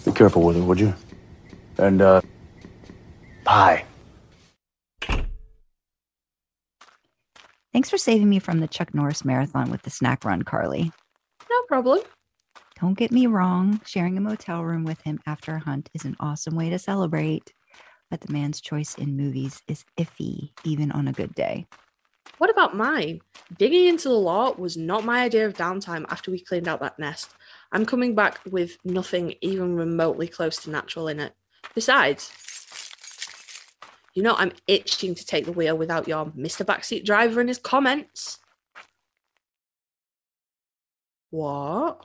Be careful with it, would you? And, pie. Thanks for saving me from the Chuck Norris marathon with the snack run, Karlee. No problem. Don't get me wrong. Sharing a motel room with him after a hunt is an awesome way to celebrate. But the man's choice in movies is iffy, even on a good day. What about mine? Digging into the law was not my idea of downtime after we cleaned out that nest. I'm coming back with nothing even remotely close to natural in it. Besides, I'm itching to take the wheel without your Mr. Backseat Driver and his comments. What?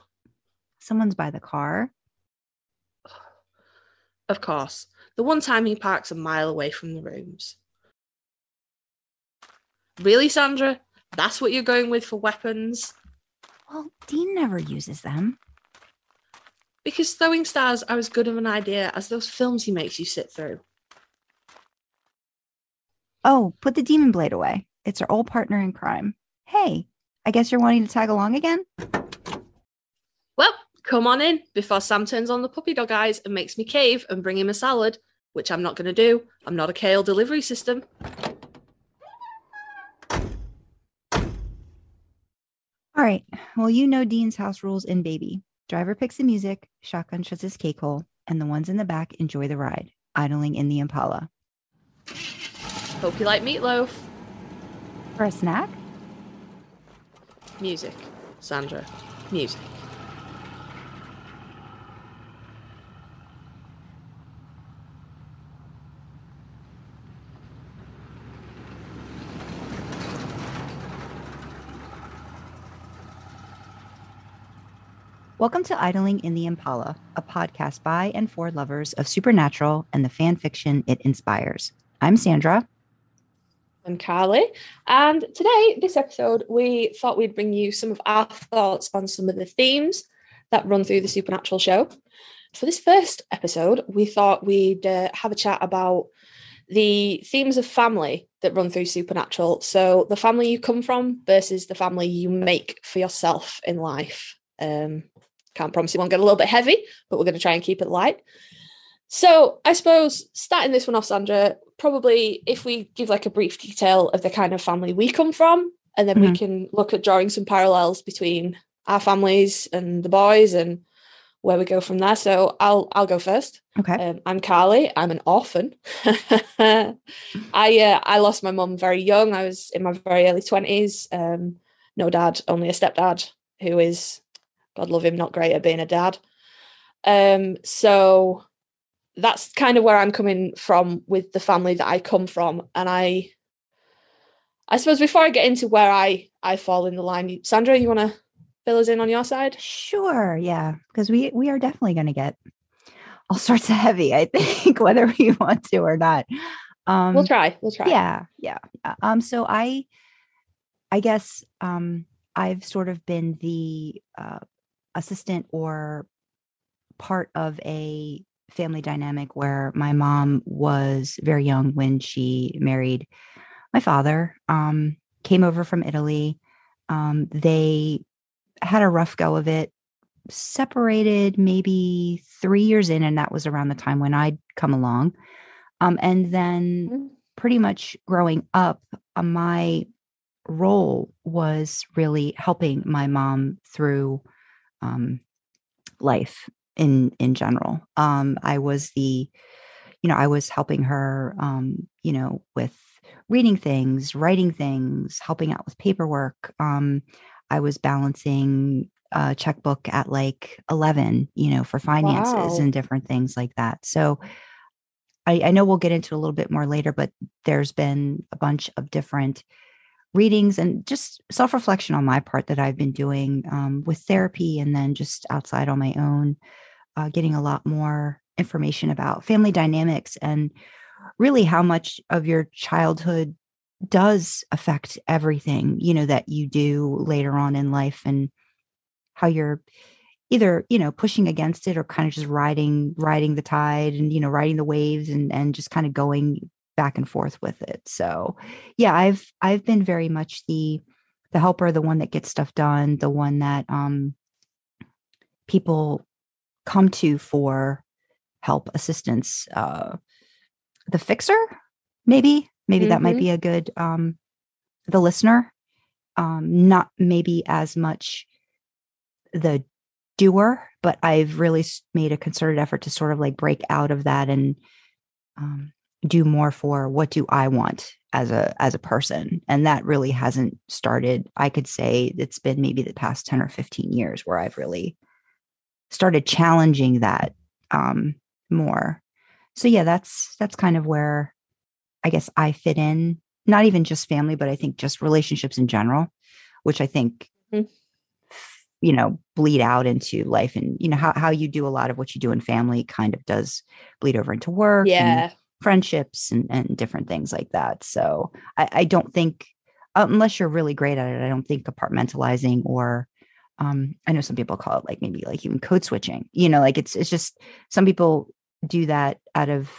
Someone's by the car. Of course. The one time he parks a mile away from the rooms. Really, Sandra? That's what you're going with for weapons? Well, Dean never uses them. Because throwing stars are as good of an idea as those films he makes you sit through. Oh, put the demon blade away. It's our old partner in crime. Hey, I guess you're wanting to tag along again? Well, come on in before Sam turns on the puppy dog eyes and makes me cave and bring him a salad, which I'm not going to do. I'm not a kale delivery system. All right. Well, you know Dean's house rules in Baby. Driver picks the music, shotgun shuts his cakehole, and the ones in the back enjoy the ride, idling in the Impala. Hope you like meatloaf. For a snack? Music, Sandra. Music. Welcome to Idling in the Impala, a podcast by and for lovers of supernatural and the fan fiction it inspires. I'm Sandra. I'm Karlee. And today, this episode, we thought we'd bring you some of our thoughts on some of the themes that run through the Supernatural show. For this first episode, we thought we'd have a chat about the themes of family that run through Supernatural. So the family you come from versus the family you make for yourself in life. Can't promise it won't get a little bit heavy, but we're going to try and keep it light. So I suppose starting this one off, Sandra, probably if we give like a brief detail of the kind of family we come from, and then we can look at drawing some parallels between our families and the boys and where we go from there. So I'll go first. Okay. I'm Karlee. I'm an orphan. I lost my mum very young. I was in my very early 20s. No dad, only a stepdad who is, God love him, not great at being a dad. So that's kind of where I'm coming from with the family that I come from. And I suppose before I get into where I fall in the line, Sandra, you want to fill us in on your side? Sure. Yeah. Because we are definitely going to get all sorts of heavy, I think, whether we want to or not. We'll try. Yeah. So I guess I've sort of been the assistant or part of a family dynamic where my mom was very young when she married my father, came over from Italy. They had a rough go of it, separated maybe 3 years in, and that was around the time when I'd come along. And then pretty much growing up, my role was really helping my mom through life in general. I was I was helping her, with reading things, writing things, helping out with paperwork. I was balancing a checkbook at like 11, for finances and different things like that. So I know we'll get into a little bit more later, but there's been a bunch of different readings and just self-reflection on my part that I've been doing with therapy, and then just outside on my own, getting a lot more information about family dynamics and really how much of your childhood does affect everything, that you do later on in life, and how you're either, pushing against it or kind of just riding the tide and, riding the waves and just kind of going back and forth with it. So yeah, I've been very much the helper, the one that gets stuff done, the one that people come to for help, assistance, the fixer, maybe that might be a good, the listener, not maybe as much the doer, but I've really made a concerted effort to sort of like break out of that and do more for what do I want as a person. And that really hasn't started. I could say it's been maybe the past 10 or 15 years where I've really started challenging that more. So yeah, that's kind of where I guess I fit in, not even just family, but I think just relationships in general, which I think, bleed out into life. And, how you do a lot of what you do in family kind of does bleed over into work and friendships and different things like that. So I don't think, unless you're really great at it, I don't think compartmentalizing or, I know some people call it like maybe like even code switching, like it's just, some people do that out of,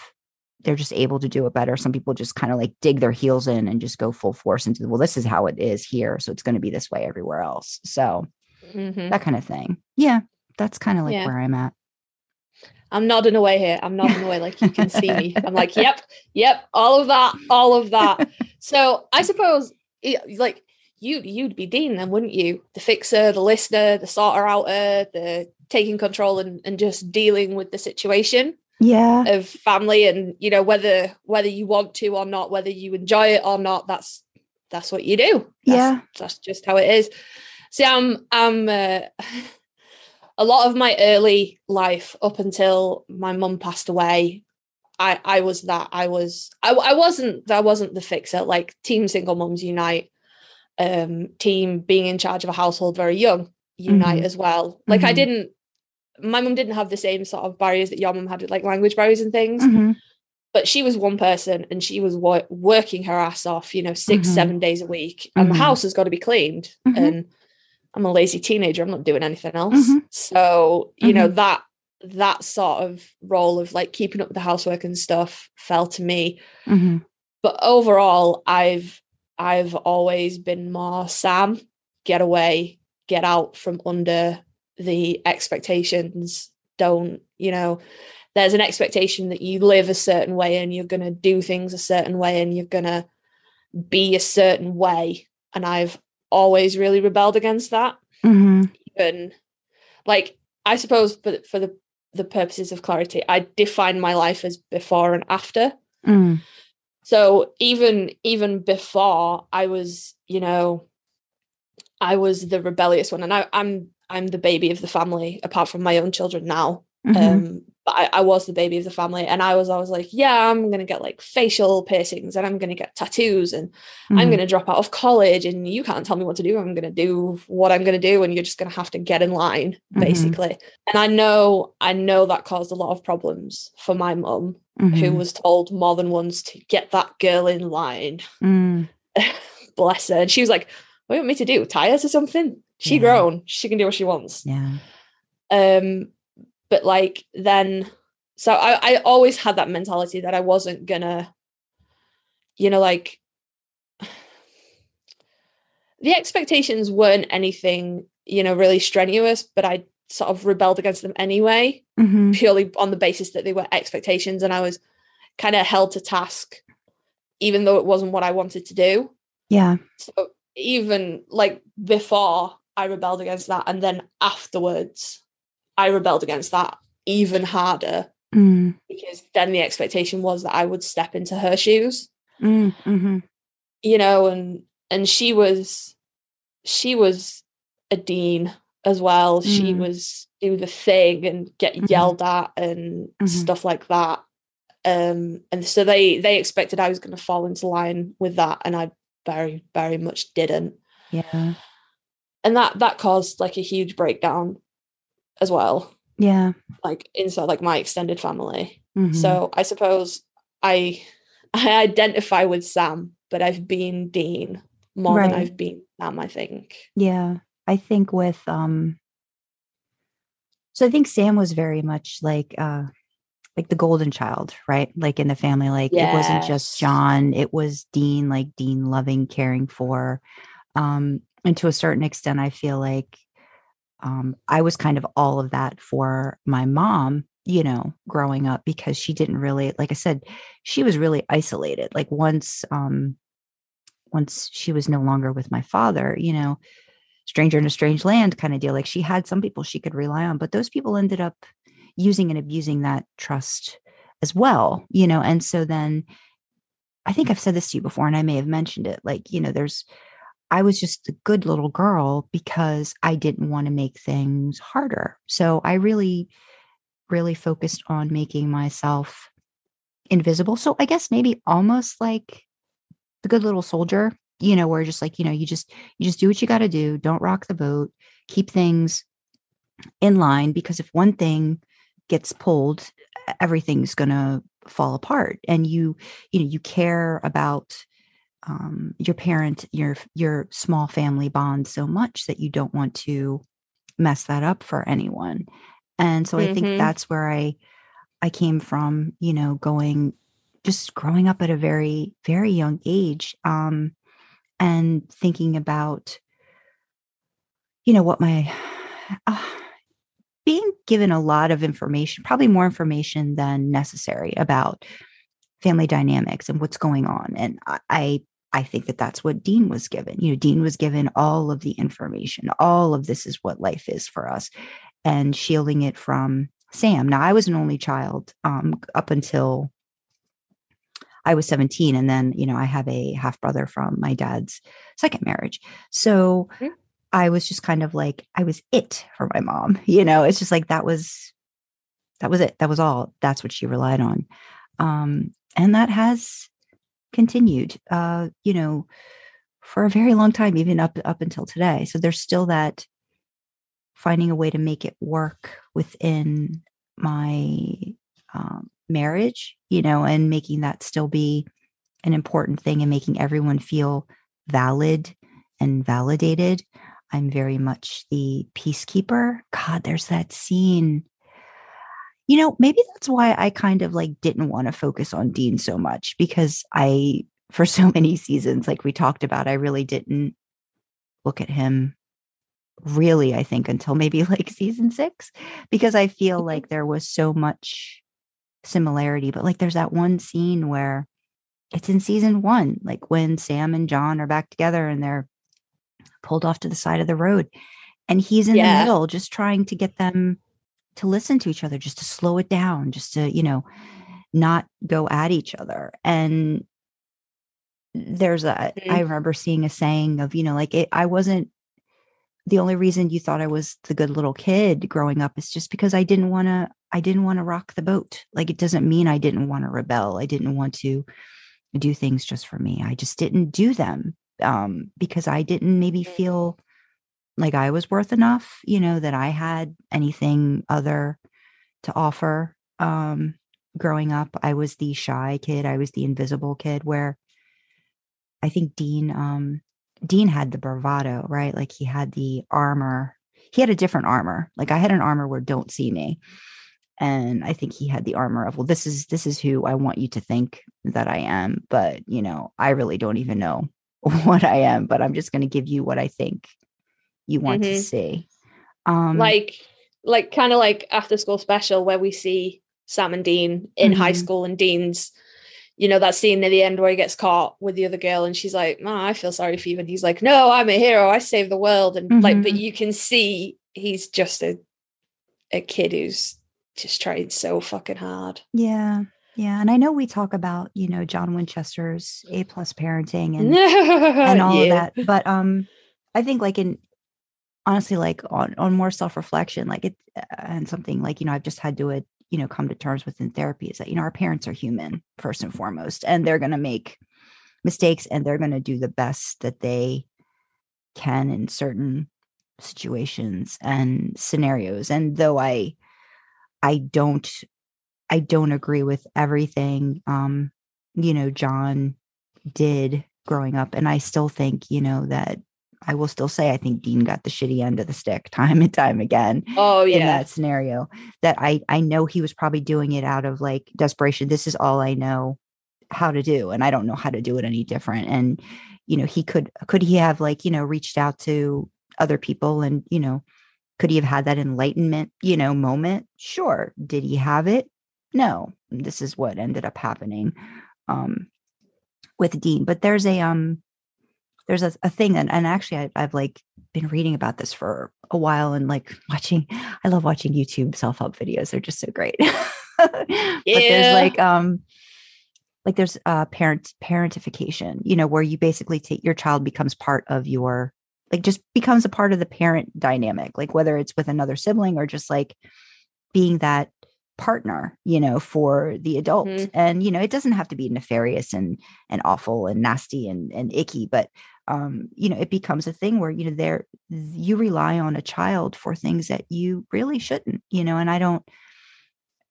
they're just able to do it better. Some people just kind of like dig their heels in and just go full force into, well, this is how it is here, so it's going to be this way everywhere else. So that kind of thing. Yeah. That's kind of like where I'm at. I'm nodding away here. I'm nodding away like you can see me. I'm like, yep, all of that. So I suppose like you'd be Dean then, wouldn't you? The fixer, the listener, the sorter outer, the taking control and just dealing with the situation of family, and whether you want to or not, whether you enjoy it or not, that's what you do. That's just how it is. See, I'm a lot of my early life up until my mum passed away, I was that. I wasn't the fixer, like Team Single Mums Unite, team being in charge of a household very young Unite as well. Like my mum didn't have the same sort of barriers that your mum had, like language barriers and things. But she was one person and she was working her ass off, 6-7 days a week, and the house has got to be cleaned. And I'm a lazy teenager. I'm not doing anything else. So, that sort of role of like keeping up with the housework and stuff fell to me. But overall, I've always been more Sam, get away, get out from under the expectations. Don't, there's an expectation that you live a certain way and you're going to do things a certain way and you're going to be a certain way. And I've always really rebelled against that. Even like, I suppose for the purposes of clarity, I define my life as before and after. So even before, I was the rebellious one, and I'm the baby of the family apart from my own children now. But I was the baby of the family, and I was always like, yeah, I'm going to get like facial piercings and I'm going to get tattoos and I'm going to drop out of college and you can't tell me what to do. I'm going to do what I'm going to do and you're just going to have to get in line, basically. And I know that caused a lot of problems for my mum, who was told more than once to get that girl in line. Bless her. And she was like, what do you want me to do? Tie her to something? She grown. She can do what she wants. But like then, so I always had that mentality that I wasn't gonna, like the expectations weren't anything, really strenuous, but I sort of rebelled against them anyway, purely on the basis that they were expectations. And I was kind of held to task, even though it wasn't what I wanted to do. So even like before I rebelled against that, and then afterwards, I rebelled against that even harder because then the expectation was that I would step into her shoes, and she was a dean as well. She was do the thing and get yelled at and stuff like that. And so they expected I was going to fall into line with that, and I very, very much didn't. And that caused like a huge breakdown as well, like inside like my extended family. So I suppose I identify with Sam, but I've been Dean more than I've been Sam, I think. I think with so I think Sam was very much like the golden child, right? Like in the family, like it wasn't just John, it was Dean, like Dean loving, caring for, and to a certain extent I feel like I was kind of all of that for my mom, growing up, because she didn't really, like I said, she was really isolated. Like once she was no longer with my father, stranger in a strange land kind of deal. Like she had some people she could rely on, but those people ended up using and abusing that trust as well, and so then I think I've said this to you before, and I may have mentioned it. Like, I was just a good little girl because I didn't want to make things harder. So I really, really focused on making myself invisible. So I guess maybe almost like the good little soldier, where just like, you just do what you got to do. Don't rock the boat, keep things in line, because if one thing gets pulled, everything's going to fall apart. And you care about your parent, your small family bond so much that you don't want to mess that up for anyone. And so I think that's where I came from, growing up at a very, very young age, and thinking about, what my being given a lot of information, probably more information than necessary about family dynamics and what's going on. And I think that that's what Dean was given. Dean was given all of the information, all of this is what life is for us, and shielding it from Sam. Now, I was an only child up until I was 17. And then, I have a half brother from my dad's second marriage. So I was just kind of like, I was it for my mom. It's just like, that was it. That was all. That's what she relied on. And that has continued, for a very long time, even up until today. So there's still that finding a way to make it work within my marriage, and making that still be an important thing, and making everyone feel valid and validated. I'm very much the peacekeeper. God, there's that scene. Maybe that's why I kind of like didn't want to focus on Dean so much, because for so many seasons, like we talked about, I really didn't look at him really, I think, until maybe like season 6, because I feel like there was so much similarity. But like there's that one scene where it's in season 1, like when Sam and John are back together and they're pulled off to the side of the road, and he's in the middle just trying to get them to listen to each other, just to slow it down, just to, not go at each other. And I remember seeing a saying of, I wasn't, the only reason you thought I was the good little kid growing up is just because I didn't want to rock the boat. Like, it doesn't mean I didn't want to rebel. I didn't want to do things just for me. I just didn't do them because I didn't maybe feel like I was worth enough, that I had anything other to offer. Growing up, I was the shy kid. I was the invisible kid, where I think Dean had the bravado, right? Like he had the armor. He had a different armor. Like I had an armor where don't see me. And I think he had the armor of, well, this is who I want you to think that I am. But, I really don't even know what I am, but I'm just going to give you what I think you want to see. Like kind of like After School Special, where we see Sam and Dean in high school, and Dean's, that scene near the end where he gets caught with the other girl and she's like, "Oh, I feel sorry for you." And he's like, "No, I'm a hero. I saved the world." And but you can see he's just a kid who's just trying so fucking hard. Yeah. Yeah. And I know we talk about, John Winchester's A+ parenting and all of that. But I think like honestly, like on more self-reflection, like it and something like, I've just had to, come to terms with in therapy is that, our parents are human first and foremost, and they're going to make mistakes and they're going to do the best that they can in certain situations and scenarios. And though I don't agree with everything, John did growing up. And I still think, that I will still say, I think Dean got the shitty end of the stick time and time again. Oh, yeah. In that scenario, that I know he was probably doing it out of like desperation. This is all I know how to do, and I don't know how to do it any different. And, he could he have like, reached out to other people and, Could he have had that enlightenment, moment? Sure. Did he have it? No. This is what ended up happening with Dean. But there's a thing that, and actually I've like been reading about this for a while and like I love watching YouTube self-help videos. They're just so great. But there's there's parentification, where you basically take your child becomes part of your, like just becomes a part of the parent dynamic, like whether it's with another sibling or just like being that partner, for the adult. Mhm. And, it doesn't have to be nefarious and awful and nasty and icky, but it becomes a thing where, you rely on a child for things that you really shouldn't, and I don't,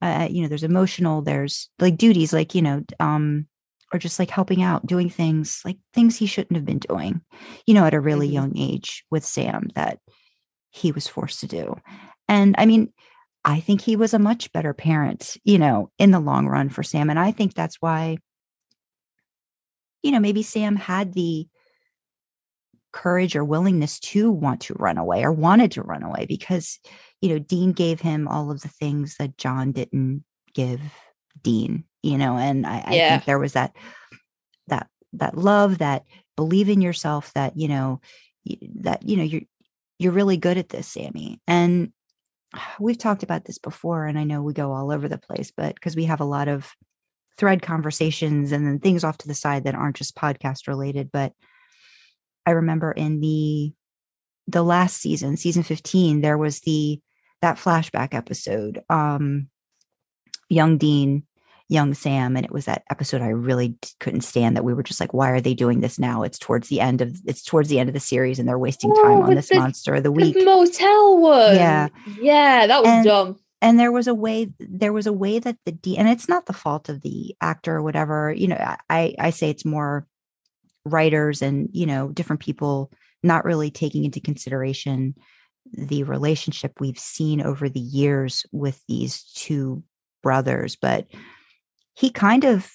there's emotional, there's like duties, like, or just like helping out, doing things he shouldn't have been doing, at a really young age with Sam that he was forced to do. And I mean, I think he was a much better parent, in the long run for Sam. And I think that's why, maybe Sam had the courage or willingness to want to run away or wanted to run away because, Dean gave him all of the things that John didn't give Dean, and I think there was that love, that believe in yourself, that, you're really good at this, Sammy. And we've talked about this before, and I know we go all over the place, but because we have a lot of thread conversations and then things off to the side that aren't just podcast related. But I remember in the last season 15, there was that flashback episode, young Dean, young Sam. And it was that episode I really couldn't stand, that we were just like, why are they doing this now? It's towards the end of the series and they're wasting time on this monster of the week. The motel one. Yeah. Yeah, that was dumb. And there was a way that the Dean, and it's not the fault of the actor or whatever, I say it's more writers and, different people not really taking into consideration the relationship we've seen over the years with these two brothers. But he kind of,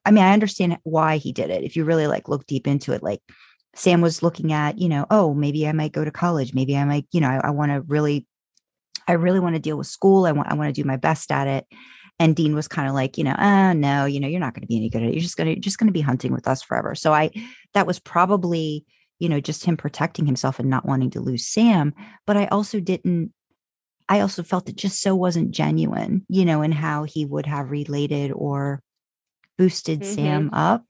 I mean, I understand why he did it. If you really like look deep into it, like Sam was looking at, oh, maybe I might go to college. Maybe I might, I really want to deal with school. I want to do my best at it. And Dean was kind of like, no, you're not going to be any good at it. You're just going to be hunting with us forever. So that was probably, just him protecting himself and not wanting to lose Sam. But I also felt it just so wasn't genuine, in how he would have related or boosted Sam up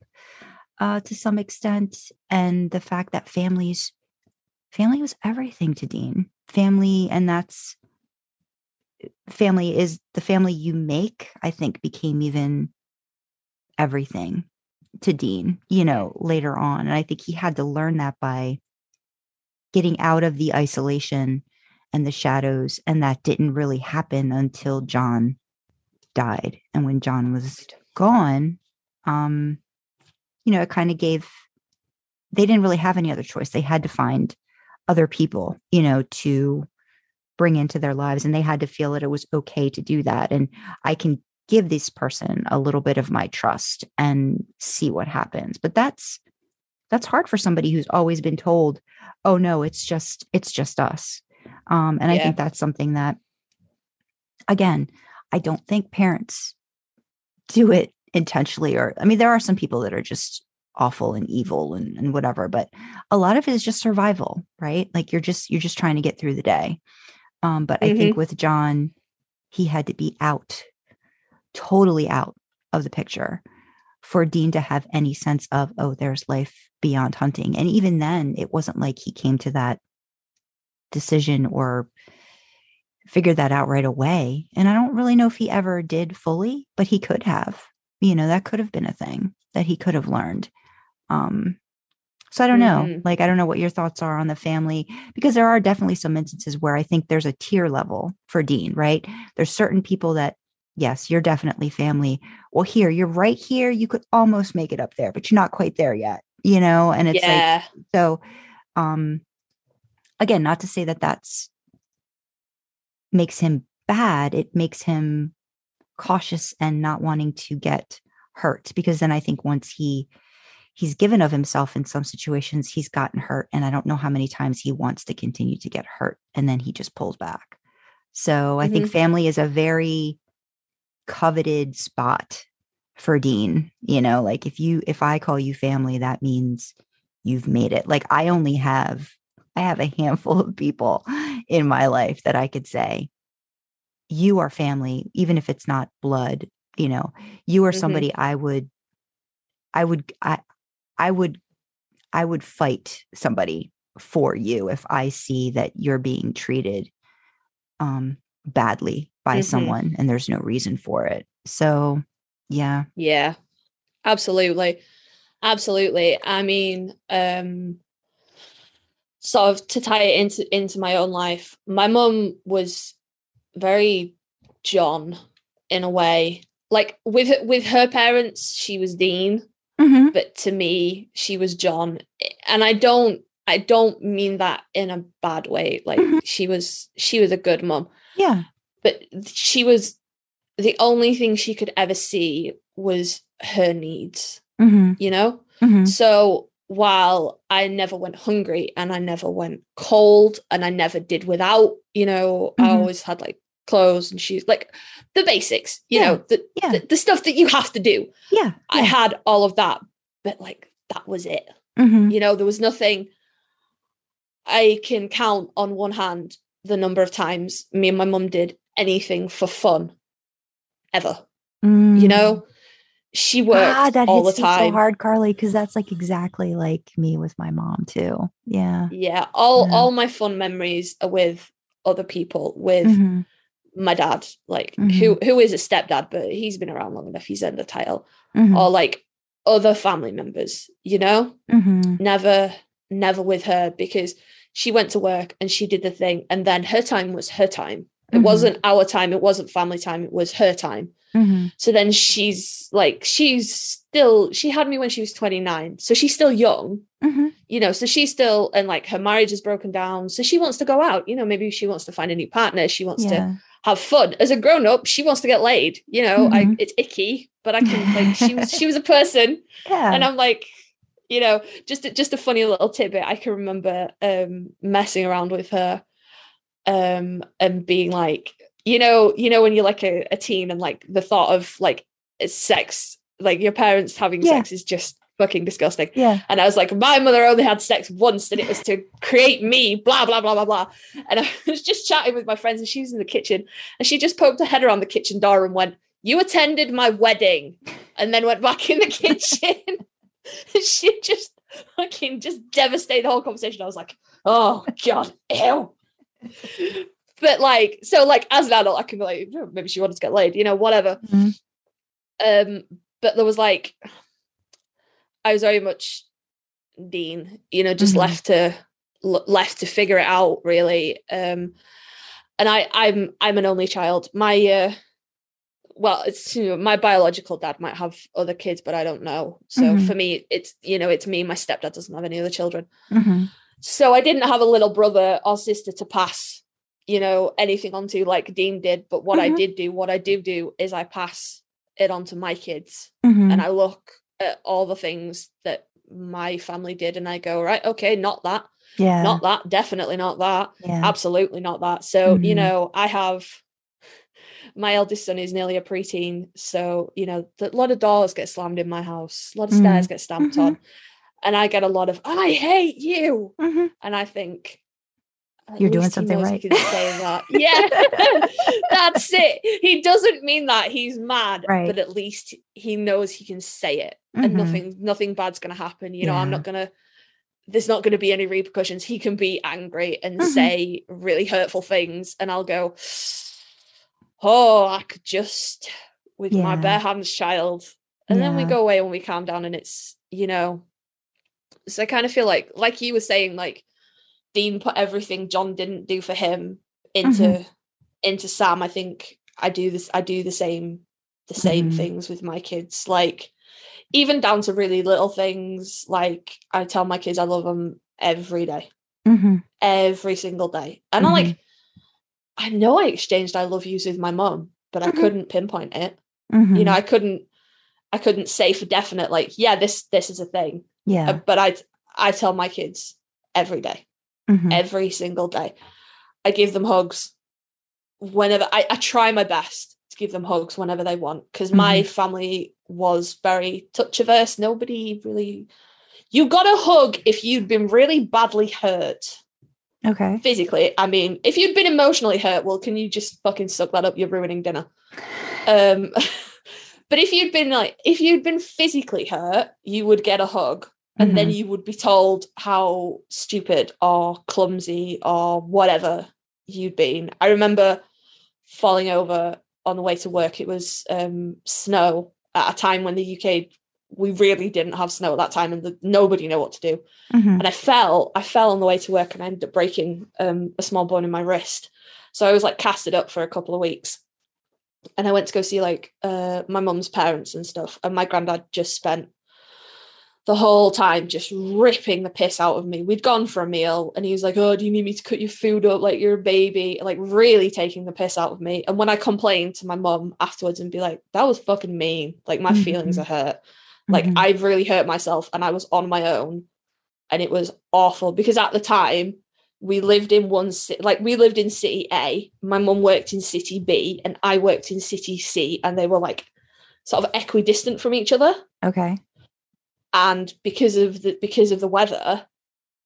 to some extent. And the fact that family was everything to Dean. Family is the family you make, I think, became even everything to Dean, later on. And I think he had to learn that by getting out of the isolation and the shadows. And that didn't really happen until John died. And when John was gone, it kind of they didn't really have any other choice. They had to find other people, to bring into their lives, and they had to feel that it was okay to do that. And I can give this person a little bit of my trust and see what happens. But that's hard for somebody who's always been told, oh no, it's just us. And I think that's something that, again, I don't think parents do it intentionally, or, I mean, there are some people that are just awful and evil and whatever, but a lot of it is just survival, right? Like you're just trying to get through the day. But I think with John, he had to be totally out of the picture for Dean to have any sense of, oh, there's life beyond hunting. And even then, it wasn't like he came to that decision or figured that out right away. And I don't really know if he ever did fully, but he could have, that could have been a thing that he could have learned. So I don't know, I don't know what your thoughts are on the family, because there are definitely some instances where I think there's a tier level for Dean, right? There's certain people that, yes, you're definitely family. Well, you're right here. You could almost make it up there, but you're not quite there yet, and it's like, so, again, not to say that that's makes him bad. It makes him cautious and not wanting to get hurt, because then I think once he he's given of himself in some situations. He's gotten hurt, and I don't know how many times he wants to continue to get hurt, and then he just pulls back. So I think family is a very coveted spot for Dean. You know, like if I call you family, that means you've made it. Like I have a handful of people in my life that I could say, you are family, even if it's not blood. You know, you are somebody I would fight somebody for you if I see that you're being treated badly by someone and there's no reason for it. So yeah. Yeah, absolutely. Absolutely. I mean, sort of to tie it into my own life, my mum was very John in a way. Like with her parents, she was Dean, but to me, she was John. And I don't mean that in a bad way. Like she was a good mum. Yeah. But she was, the only thing she could ever see was her needs, you know? So while I never went hungry and I never went cold and I never did without, you know, I always had like clothes and shoes, like the basics, you know, the stuff that you have to do. Yeah. I had all of that, but like that was it. You know, there was nothing. I can count on one hand the number of times me and my mum did anything for fun ever. You know, she worked all the time. So hard, Karlee, because that's like exactly like me with my mom too. Yeah. Yeah. All my fun memories are with other people, with my dad, like who is a stepdad, but he's been around long enough, he's earned the title. Or like other family members, you know, never with her, because she went to work and she did the thing, and then her time was her time. It wasn't our time, it wasn't family time, it was her time. So then she had me when she was 29, so she's still young, you know, so she's still, and like her marriage is broken down, so she wants to go out, you know, maybe she wants to find a new partner, she wants to have fun. As a grown-up, she wants to get laid, you know. It's icky, but I can, like, she was a person. And I'm like, you know, just a funny little tidbit. I can remember messing around with her and being like, you know when you're like a teen and like the thought of like sex, like your parents having sex is just fucking disgusting. Yeah. And I was like, my mother only had sex once and it was to create me, blah, blah, blah, blah, blah. And I was just chatting with my friends and she was in the kitchen and she just poked her head around the kitchen door and went, "You attended my wedding," and then went back in the kitchen. She just fucking just devastated the whole conversation. I was like, oh God, ew. But like, so like as an adult, I can be like, oh, maybe she wanted to get laid, you know, whatever. But there was like, I was very much Dean, you know, just left to figure it out, really. And I'm an only child. My it's, you know, my biological dad might have other kids, but I don't know. So for me, it's, you know, it's me. My stepdad doesn't have any other children. So I didn't have a little brother or sister to pass, you know, anything onto like Dean did. But what I do is I pass it on to my kids, and I look at all the things that my family did and I go, right, okay, not that, not that, definitely not that, absolutely not that. So, you know, I have, my eldest son is nearly a preteen, so, you know, a lot of doors get slammed in my house, a lot of stairs get stamped on, and I get a lot of, "I hate you," and I think, you're doing something right. He can say that. Yeah, that's it. He doesn't mean that. He's mad, but at least he knows he can say it, and nothing bad's going to happen. You know, there's not going to be any repercussions. He can be angry and say really hurtful things, and I'll go, oh, I could just, with my bare hands, child. And then we go away when we calm down, and it's, you know, so I kind of feel like you were saying, like, Dean put everything John didn't do for him into Sam. I think I do the same things with my kids, like even down to really little things. Like I tell my kids I love them every day, every single day. And I'm like, I know I exchanged I love yous with my mom, but I couldn't pinpoint it. You know, I couldn't I couldn't say for definite, like, yeah, this is a thing. Yeah. But I tell my kids every day, every single day. I give them hugs whenever I try my best to give them hugs whenever they want, because my family was very touch averse. Nobody really, you got a hug if you'd been really badly hurt. Okay. Physically. I mean, if you'd been emotionally hurt, well, can you just fucking suck that up? You're ruining dinner. But if you'd been physically hurt, you would get a hug, and then you would be told how stupid or clumsy or whatever you'd been. I remember falling over on the way to work. It was snow at a time when the UK, we really didn't have snow at that time, and nobody knew what to do. And I fell on the way to work, and I ended up breaking a small bone in my wrist. So I was like casted up for a couple of weeks. And I went to go see like my mum's parents and stuff. And my granddad just spent the whole time just ripping the piss out of me. We'd gone for a meal, and he was like, oh, do you need me to cut your food up like you're a baby? Like really taking the piss out of me. And when I complained to my mum afterwards and be like, that was fucking mean. Like my feelings are hurt. Like I've really hurt myself, and I was on my own. And it was awful because at the time we lived in we lived in city A. My mum worked in city B, and I worked in city C, and they were like sort of equidistant from each other. Okay. And because of the weather,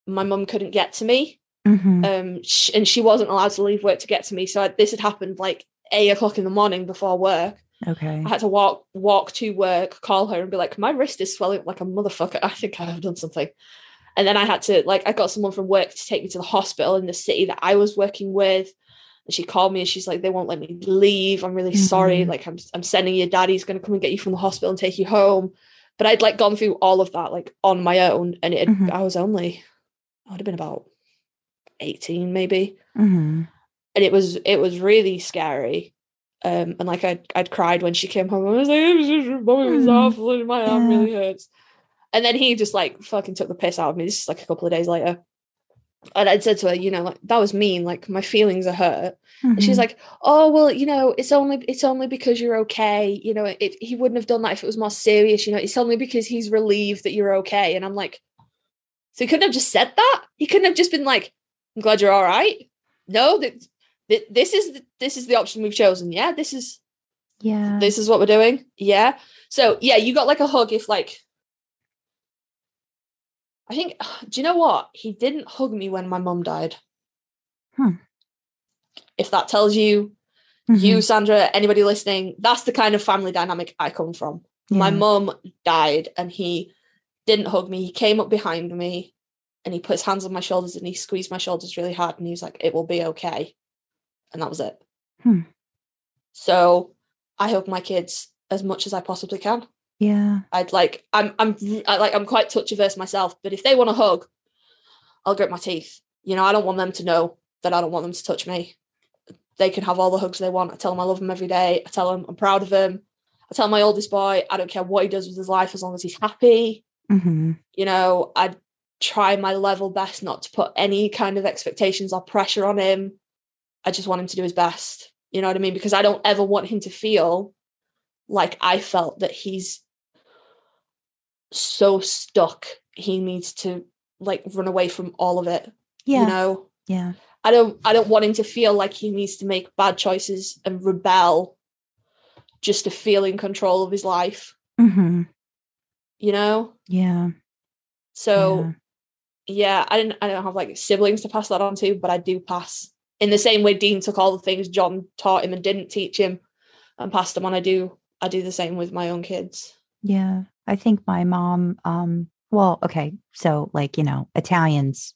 my mum couldn't get to me. And she wasn't allowed to leave work to get to me. So this had happened like 8:00 in the morning before work. Okay. I had to walk to work, call her and be like, my wrist is swelling like a motherfucker. I think I have done something. And then I had to, I got someone from work to take me to the hospital in the city that I was working with. And she called me and she's like, they won't let me leave. I'm really sorry. Like, I'm sending your dad. He's going to come and get you from the hospital and take you home. But I'd gone through all of that, on my own. And I would have been about 18 maybe. And it was really scary. And I'd cried when she came home. I was like, Mommy was awful and my arm really hurts. And then he just fucking took the piss out of me. This is a couple of days later. And I'd said to her, that was mean. My feelings are hurt. And she's like, oh, well, it's only because you're okay. He wouldn't have done that if it was more serious. It's only because he's relieved that you're okay. And I'm like, so he couldn't have just said that? He couldn't have just been like, I'm glad you're all right. No, this is the option we've chosen. Yeah, this is what we're doing. Yeah. So yeah, you got a hug if I think, do you know what? He didn't hug me when my mum died. If that tells you, you, Sandra, anybody listening, that's the kind of family dynamic I come from. Yeah. My mum died and he didn't hug me. He came up behind me and he put his hands on my shoulders and he squeezed my shoulders really hard and he was like, it will be okay. And that was it. So I hug my kids as much as I possibly can. Yeah. I'm quite touch averse myself, but if they want a hug, I'll grit my teeth. I don't want them to know that I don't want them to touch me. They can have all the hugs they want. I tell them I love them every day. I tell them I'm proud of them. I tell my oldest boy, I don't care what he does with his life as long as he's happy. I try my level best not to put any kind of expectations or pressure on him. I just want him to do his best. You know what I mean? Because I don't ever want him to feel like I felt that he's so stuck. He needs to run away from all of it. Yeah. Yeah. I don't want him to feel like he needs to make bad choices and rebel just to feel in control of his life. Yeah. So yeah, I don't have siblings to pass that on to, but I do pass in the same way Dean took all the things John taught him and didn't teach him and passed them on. I do the same with my own kids. Yeah. I think my mom, so Italians,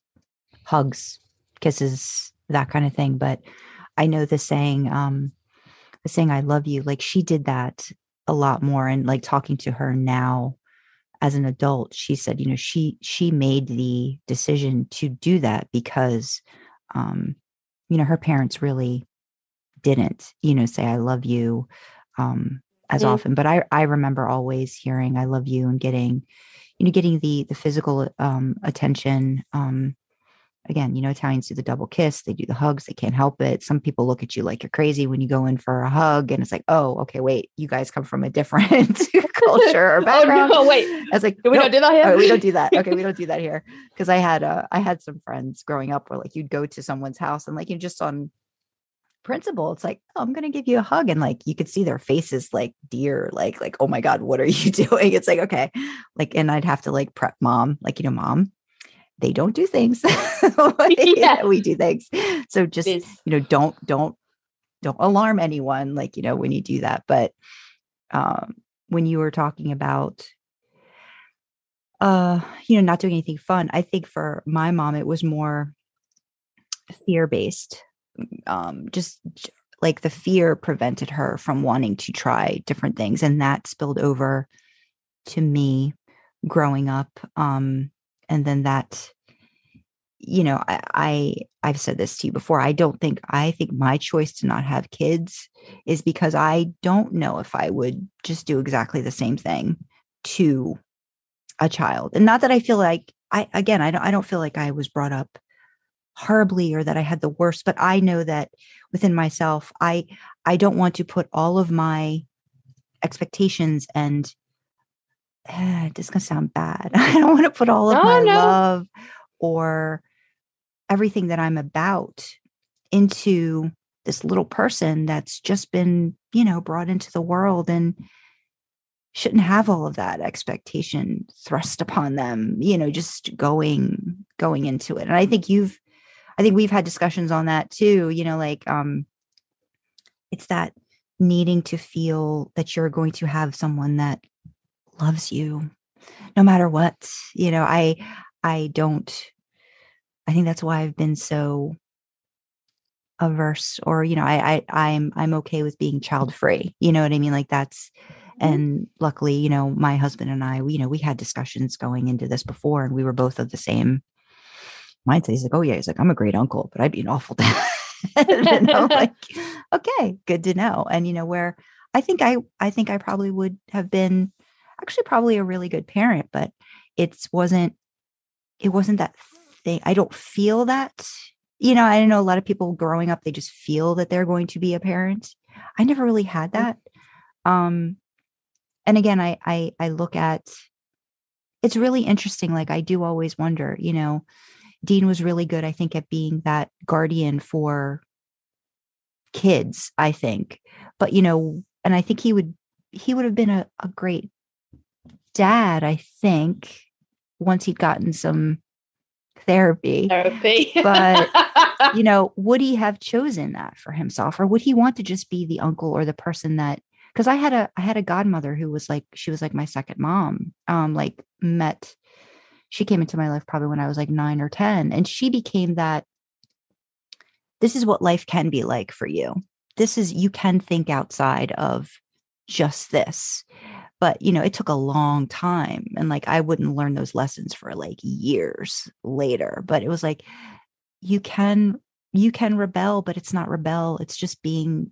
hugs, kisses, that kind of thing. But I know the saying, I love you, she did that a lot more. And talking to her now as an adult, she said, she made the decision to do that because, her parents really didn't, say, I love you, as often. But I remember always hearing I love you and getting the physical attention again, Italians do the double kiss, they do the hugs, they can't help it. Some people look at you like you're crazy when you go in for a hug, and it's like, oh, okay, wait, you guys come from a different culture or background. Oh no, wait. I was like, we don't do that here. We don't do that. Okay, we don't do that here. Because I had some friends growing up where like you'd go to someone's house and like you just on principle, it's like, oh, I'm gonna give you a hug, and like you could see their faces like deer, like oh my god, what are you doing? It's like, okay, like, and I'd have to like prep mom, like, mom, they don't do things like, we do things, so just don't alarm anyone, like, when you do that. But when you were talking about not doing anything fun, I think for my mom it was more fear-based. Just like the fear prevented her from wanting to try different things, and that spilled over to me growing up. And then that, I've said this to you before. I think my choice to not have kids is because I don't know if I would just do exactly the same thing to a child. And not that I feel like I don't feel like I was brought up horribly or that I had the worst, but I know that within myself, I don't want to put all of my expectations and this is going to sound bad. I don't want to put all of my love or everything that I'm about into this little person that's just been, brought into the world and shouldn't have all of that expectation thrust upon them, just going into it. And I think we've had discussions on that too, like, it's that needing to feel that you're going to have someone that loves you no matter what. I think that's why I've been so averse, or, I'm okay with being child free. You know what I mean? Like that's, and luckily, my husband and I, we had discussions going into this before, and we were both of the same mindset. He's like, oh yeah, he's like, I'm a great uncle, but I'd be an awful dad. And I'm like, okay, good to know. And where I think I probably would have been actually probably a really good parent, but it wasn't that thing. I don't feel that, I know a lot of people growing up, they just feel that they're going to be a parent. I never really had that. And again, I look at, it's really interesting. Like I do always wonder, Dean was really good, I think, at being that guardian for kids, I think. But, and I think he would have been a great dad, I think, once he'd gotten some therapy. But, would he have chosen that for himself, or would he want to just be the uncle or the person that, because I had a godmother who was like, she was like my second mom, she came into my life probably when I was like 9 or 10. And she became that, this is what life can be like for you. You can think outside of just this. But, it took a long time. And like, I wouldn't learn those lessons for like years later. But it was like, you can rebel, but it's not rebel. It's just being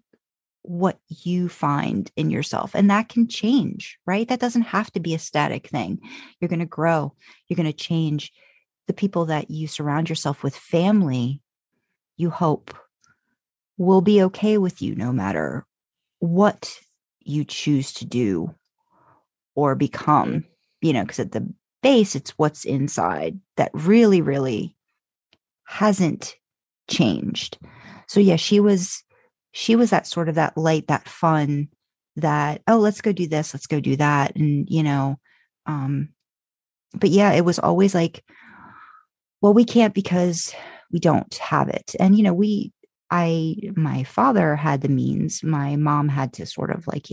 what you find in yourself, and that can change, right? That doesn't have to be a static thing. You're going to grow, you're going to change. The people that you surround yourself with, family, you hope will be okay with you no matter what you choose to do or become, because at the base, it's what's inside that really, really hasn't changed. So yeah, she was that sort of that light, that fun, that, oh, let's go do this, let's go do that. And, but yeah, it was always like, well, we can't because we don't have it. And, my father had the means. My mom had to sort of like,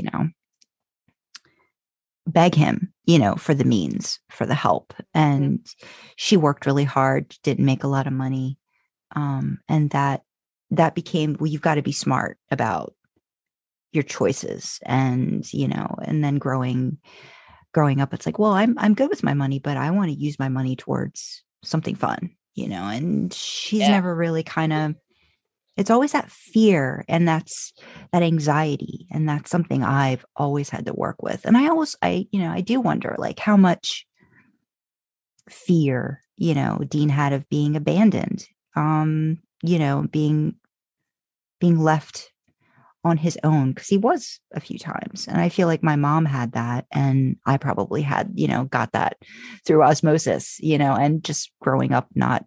beg him, for the means, for the help. And she worked really hard, didn't make a lot of money. And that became, well, you've got to be smart about your choices. And, and then growing up, it's like, well, I'm good with my money, but I want to use my money towards something fun, and she's never really it's always that fear, and that's that anxiety. And that's something I've always had to work with. And I do wonder like how much fear Dean had of being abandoned, being left on his own, because he was a few times. And I feel like my mom had that, and I probably had, got that through osmosis, and just growing up, not,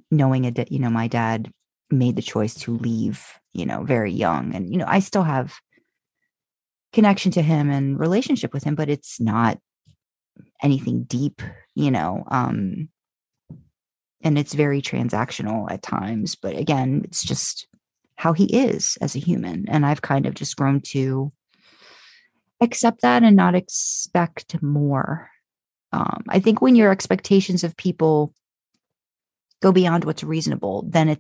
knowing it, my dad made the choice to leave, very young. And, I still have connection to him and relationship with him, but it's not anything deep, and it's very transactional at times. But again, it's just how he is as a human. And I've kind of just grown to accept that and not expect more. I think when your expectations of people go beyond what's reasonable, then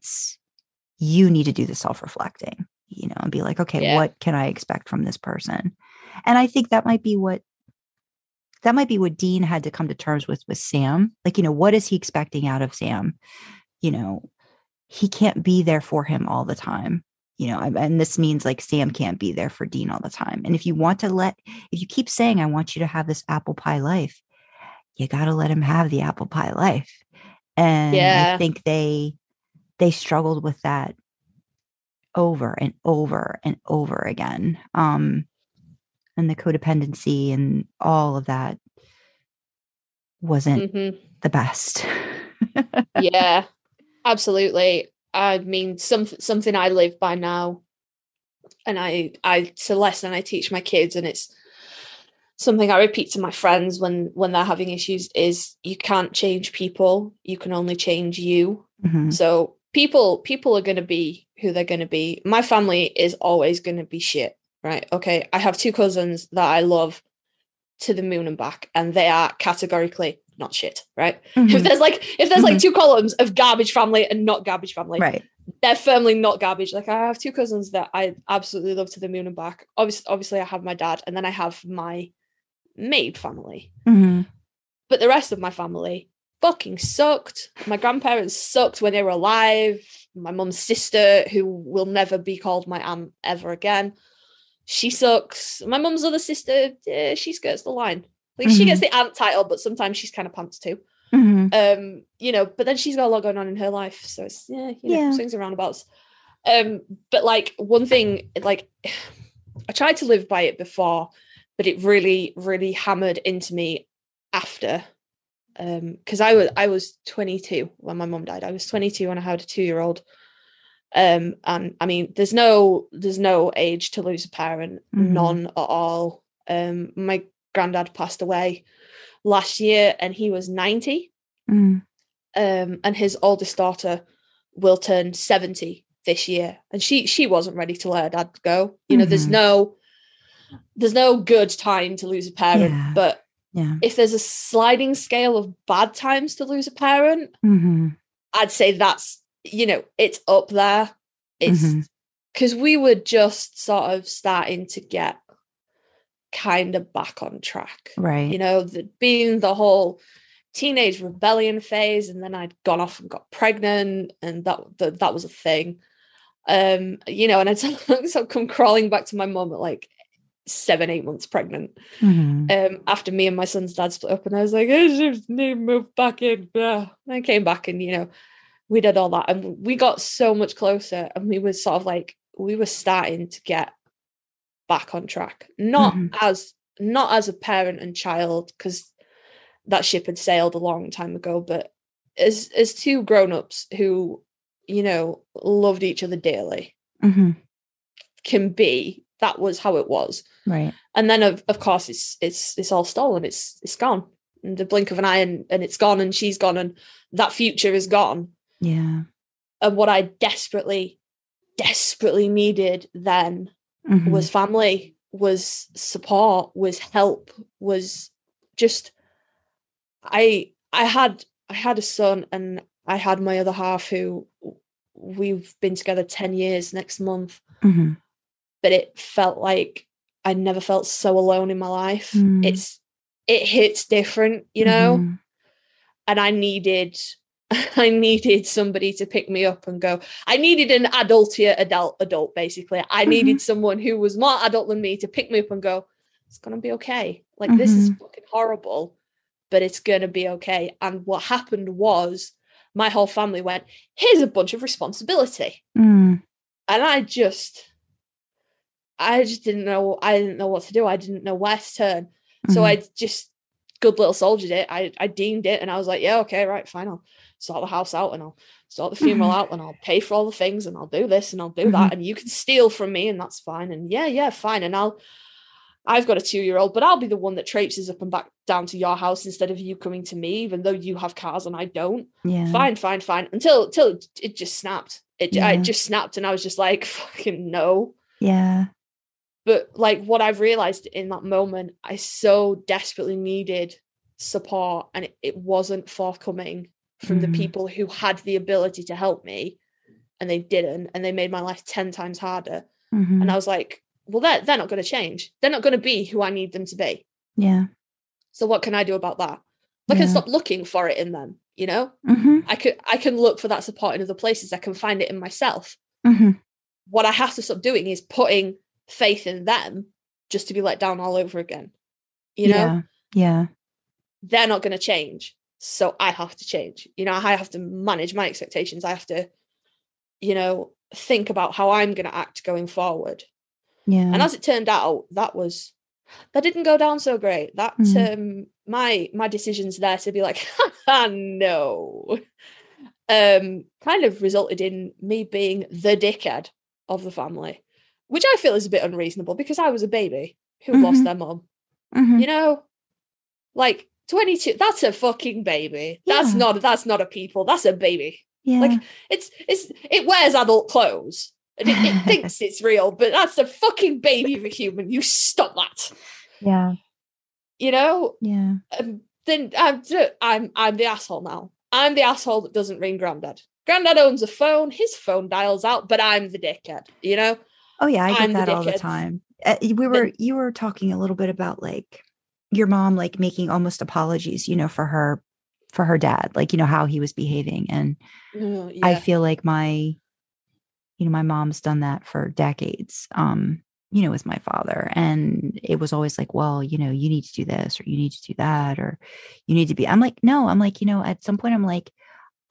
you need to do the self-reflecting, and be like, okay, what can I expect from this person? And I think that might be what Dean had to come to terms with Sam. Like, what is he expecting out of Sam? He can't be there for him all the time, and this means like Sam can't be there for Dean all the time. And if you keep saying, I want you to have this apple pie life, you got to let him have the apple pie life. And I think they struggled with that over and over and over again. And the codependency and all of that wasn't the best. Yeah, absolutely. I mean, something I live by now, and it's a lesson I teach my kids, and it's something I repeat to my friends when they're having issues, is you can't change people, you can only change you. So people are going to be who they're going to be. My family is always going to be shit, right? Okay, I have 2 cousins that I love to the moon and back, and they are categorically not shit, right? If there's like 2 columns of garbage family and not garbage family, right, they're firmly not garbage. Like, I have 2 cousins that I absolutely love to the moon and back. Obviously I have my dad, and then I have my maid family. But the rest of my family fucking sucked. My grandparents sucked when they were alive. My mum's sister, who will never be called my aunt ever again, she sucks. My mum's other sister, she skirts the line. Like, she gets the aunt title, but sometimes she's kind of pants too. But then she's got a lot going on in her life, so it's swings and roundabouts. But like, one thing, like, I tried to live by it before, but it really, really hammered into me after. Because I was 22 when my mum died. I was 22 when I had a 2-year-old. And I mean, there's no age to lose a parent, none at all. My granddad passed away last year, and he was 90. And his oldest daughter will turn 70 this year, and she wasn't ready to let her dad go. There's no good time to lose a parent, but if there's a sliding scale of bad times to lose a parent, I'd say that's, it's up there. It's because we were just sort of starting to get kind of back on track, right? Being the whole teenage rebellion phase, and then I'd gone off and got pregnant, and that was a thing. And I'd come crawling back to my mum at like 7-8 months pregnant, after me and my son's dad split up, and I was like, I just need to move back in. And I came back, and we did all that, and we got so much closer, and we were sort of like, we were starting to get back on track, not as a parent and child, because that ship had sailed a long time ago, but as 2 grown-ups who loved each other dearly can be. That was how it was, right? And then of course it's all stolen. It's gone in the blink of an eye, and it's gone, and she's gone, and that future is gone. And what I desperately needed then was family, was support, was help, was just I had a son, and I had my other half, who we've been together 10 years next month. But it felt like I never felt so alone in my life. It hits different, and I needed somebody to pick me up and go. I needed an adult basically. I needed someone who was more adult than me to pick me up and go, it's gonna be okay. Like, this is fucking horrible, but it's going to be okay. And what happened was my whole family went, here's a bunch of responsibility. Mm. And I just didn't know. I didn't know what to do. I didn't know where to turn. So I just good little soldiered it. I deemed it, and I was like, yeah, okay, right, fine. I'll sort the house out, and I'll sort the funeral out, and I'll pay for all the things, and I'll do this, and I'll do that, and you can steal from me, and that's fine. And yeah, fine. And I've got a 2-year-old, but I'll be the one that traipses up and back down to your house instead of you coming to me, even though you have cars and I don't. Yeah. Fine. Until it just snapped. It just snapped, and I was just like, fucking no. Yeah. But like what I've realized in that moment, I so desperately needed support, and it wasn't forthcoming from the people who had the ability to help me, and they didn't, and they made my life 10 times harder. And I was like, well, they're not going to change. They're not going to be who I need them to be. Yeah. So what can I do about that? I can stop looking for it in them, you know? I can look for that support in other places. I can find it in myself. What I have to stop doing is putting faith in them just to be let down all over again. You know? Yeah. They're not going to change. So I have to change. You know, I have to manage my expectations. I have to, you know, think about how I'm going to act going forward. Yeah. And as it turned out, that didn't go down so great. That my decisions there to be like, no, kind of resulted in me being the dickhead of the family, which I feel is a bit unreasonable because I was a baby who lost their mum. You know, like 22, that's a fucking baby. Yeah. That's not a people, that's a baby. Yeah. Like it wears adult clothes. It thinks it's real, but that's a fucking baby of a human. You stop that. Yeah. You know? Yeah. Then I'm the asshole now. I'm the asshole that doesn't ring Granddad. Granddad owns a phone. His phone dials out, but I'm the dickhead, you know? Oh, yeah. I get that all the time. You were talking a little bit about like your mom, like making almost apologies, you know, for her dad, like, you know, how he was behaving. And I feel like my mom's done that for decades, you know, with my father. And it was always like, well, you know, you need to do this, or you need to do that, or you need to be, I'm like, you know, at some point I'm like,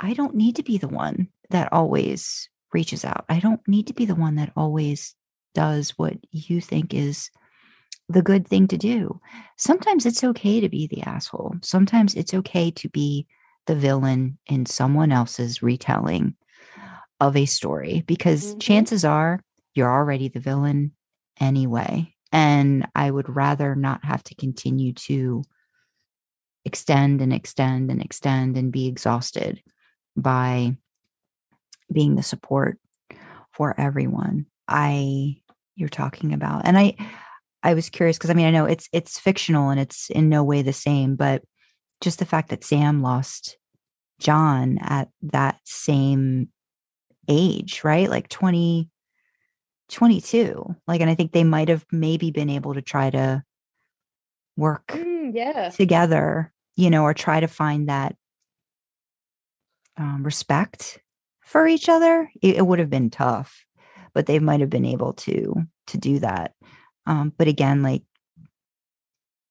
I don't need to be the one that always reaches out. I don't need to be the one that always does what you think is the good thing to do. Sometimes it's okay to be the asshole. Sometimes it's okay to be the villain in someone else's retelling of a story, because chances are you're already the villain anyway. And I would rather not have to continue to extend and be exhausted by being the support for everyone you're talking about. And I was curious because I mean, I know it's fictional and it's in no way the same, but just the fact that Sam lost John at that same age, right? Like 22. Like, and I think they might have maybe been able to try to work together, you know, or try to find that respect for each other. It would have been tough, but they might have been able to do that. But again, like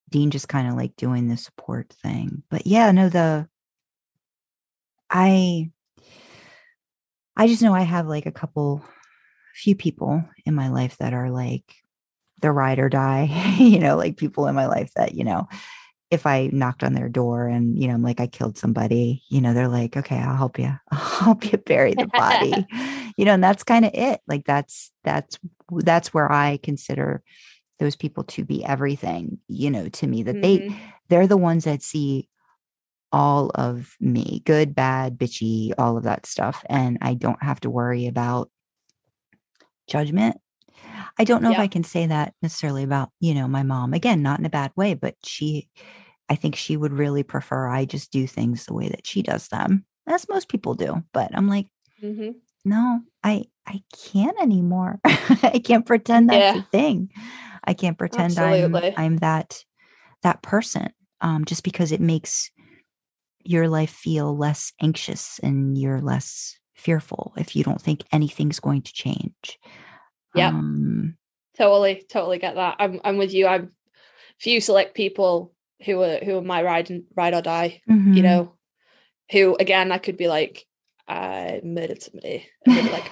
Dean just kind of like doing the support thing. But yeah, no, I just know I have like few people in my life that are like the ride or die, you know, like people in my life that, you know, if I knocked on their door and, you know, I'm like, I killed somebody, you know, they're like, okay, I'll help you bury the body, you know, and that's kind of it. Like that's where I consider those people to be everything, you know, to me, that they're the ones that see all of me, good, bad, bitchy, all of that stuff. And I don't have to worry about judgment. I don't know if I can say that necessarily about, you know, my mom, again, not in a bad way, but I think she would really prefer I just do things the way that she does them, as most people do. But I'm like, no, I can't anymore. I can't pretend that's a thing. I can't pretend I'm that person, just because it makes your life feel less anxious and you're less fearful if you don't think anything's going to change. Yeah, totally get that. I'm with you. I'm few select people who are my ride or die, Mhm. you know, who again I could be like, I murdered somebody, and they'd be like,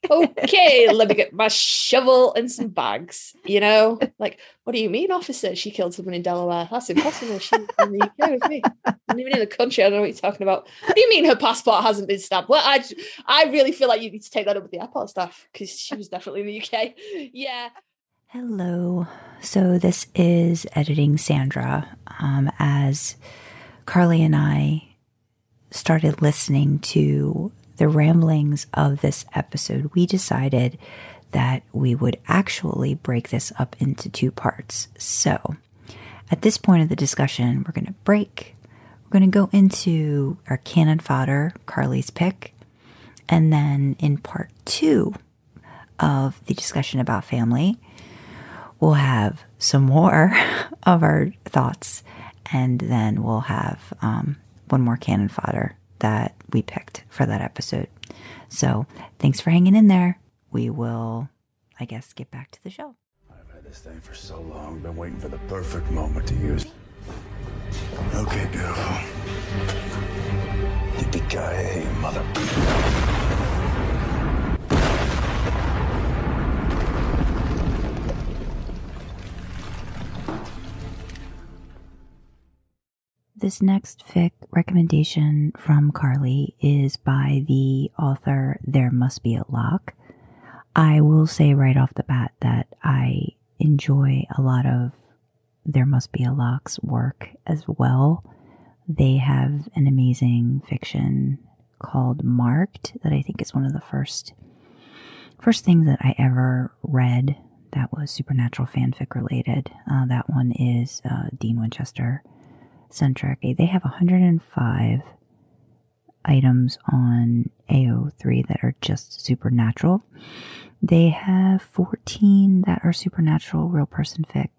okay, let me get my shovel and some bags, you know, like, what do you mean, officer? She killed someone in Delaware. That's impossible. She's in the UK with me. I'm even in the country. I don't know what you're talking about. What do you mean her passport hasn't been stamped? Well, I really feel like you need to take that up with the airport staff, because she was definitely in the UK. Yeah. Hello. So this is Editing Sandra. As Karlee and I started listening to the ramblings of this episode, we decided that we would actually break this up into 2 parts. So at this point of the discussion, we're going to break. We're going to go into our Canon fodder, Karlee's pick. And then in part 2 of the discussion about family, we'll have some more of our thoughts. And then we'll have one more Canon fodder that we picked for that episode. So thanks for hanging in there. We will, I guess, get back to the show. I've had this thing for so long, been waiting for the perfect moment to use. Okay, beautiful. Yippee-ki-yay, mother. This next fic recommendation from Karlee is by the author There Must Be a Lock. I will say right off the bat that I enjoy a lot of There Must Be a Lock's work as well. They have an amazing fiction called Marked that I think is one of the first things that I ever read that was supernatural fanfic related. That one is Dean Winchester centric. They have 105 items on AO3 that are just supernatural. They have 14 that are supernatural real person fic.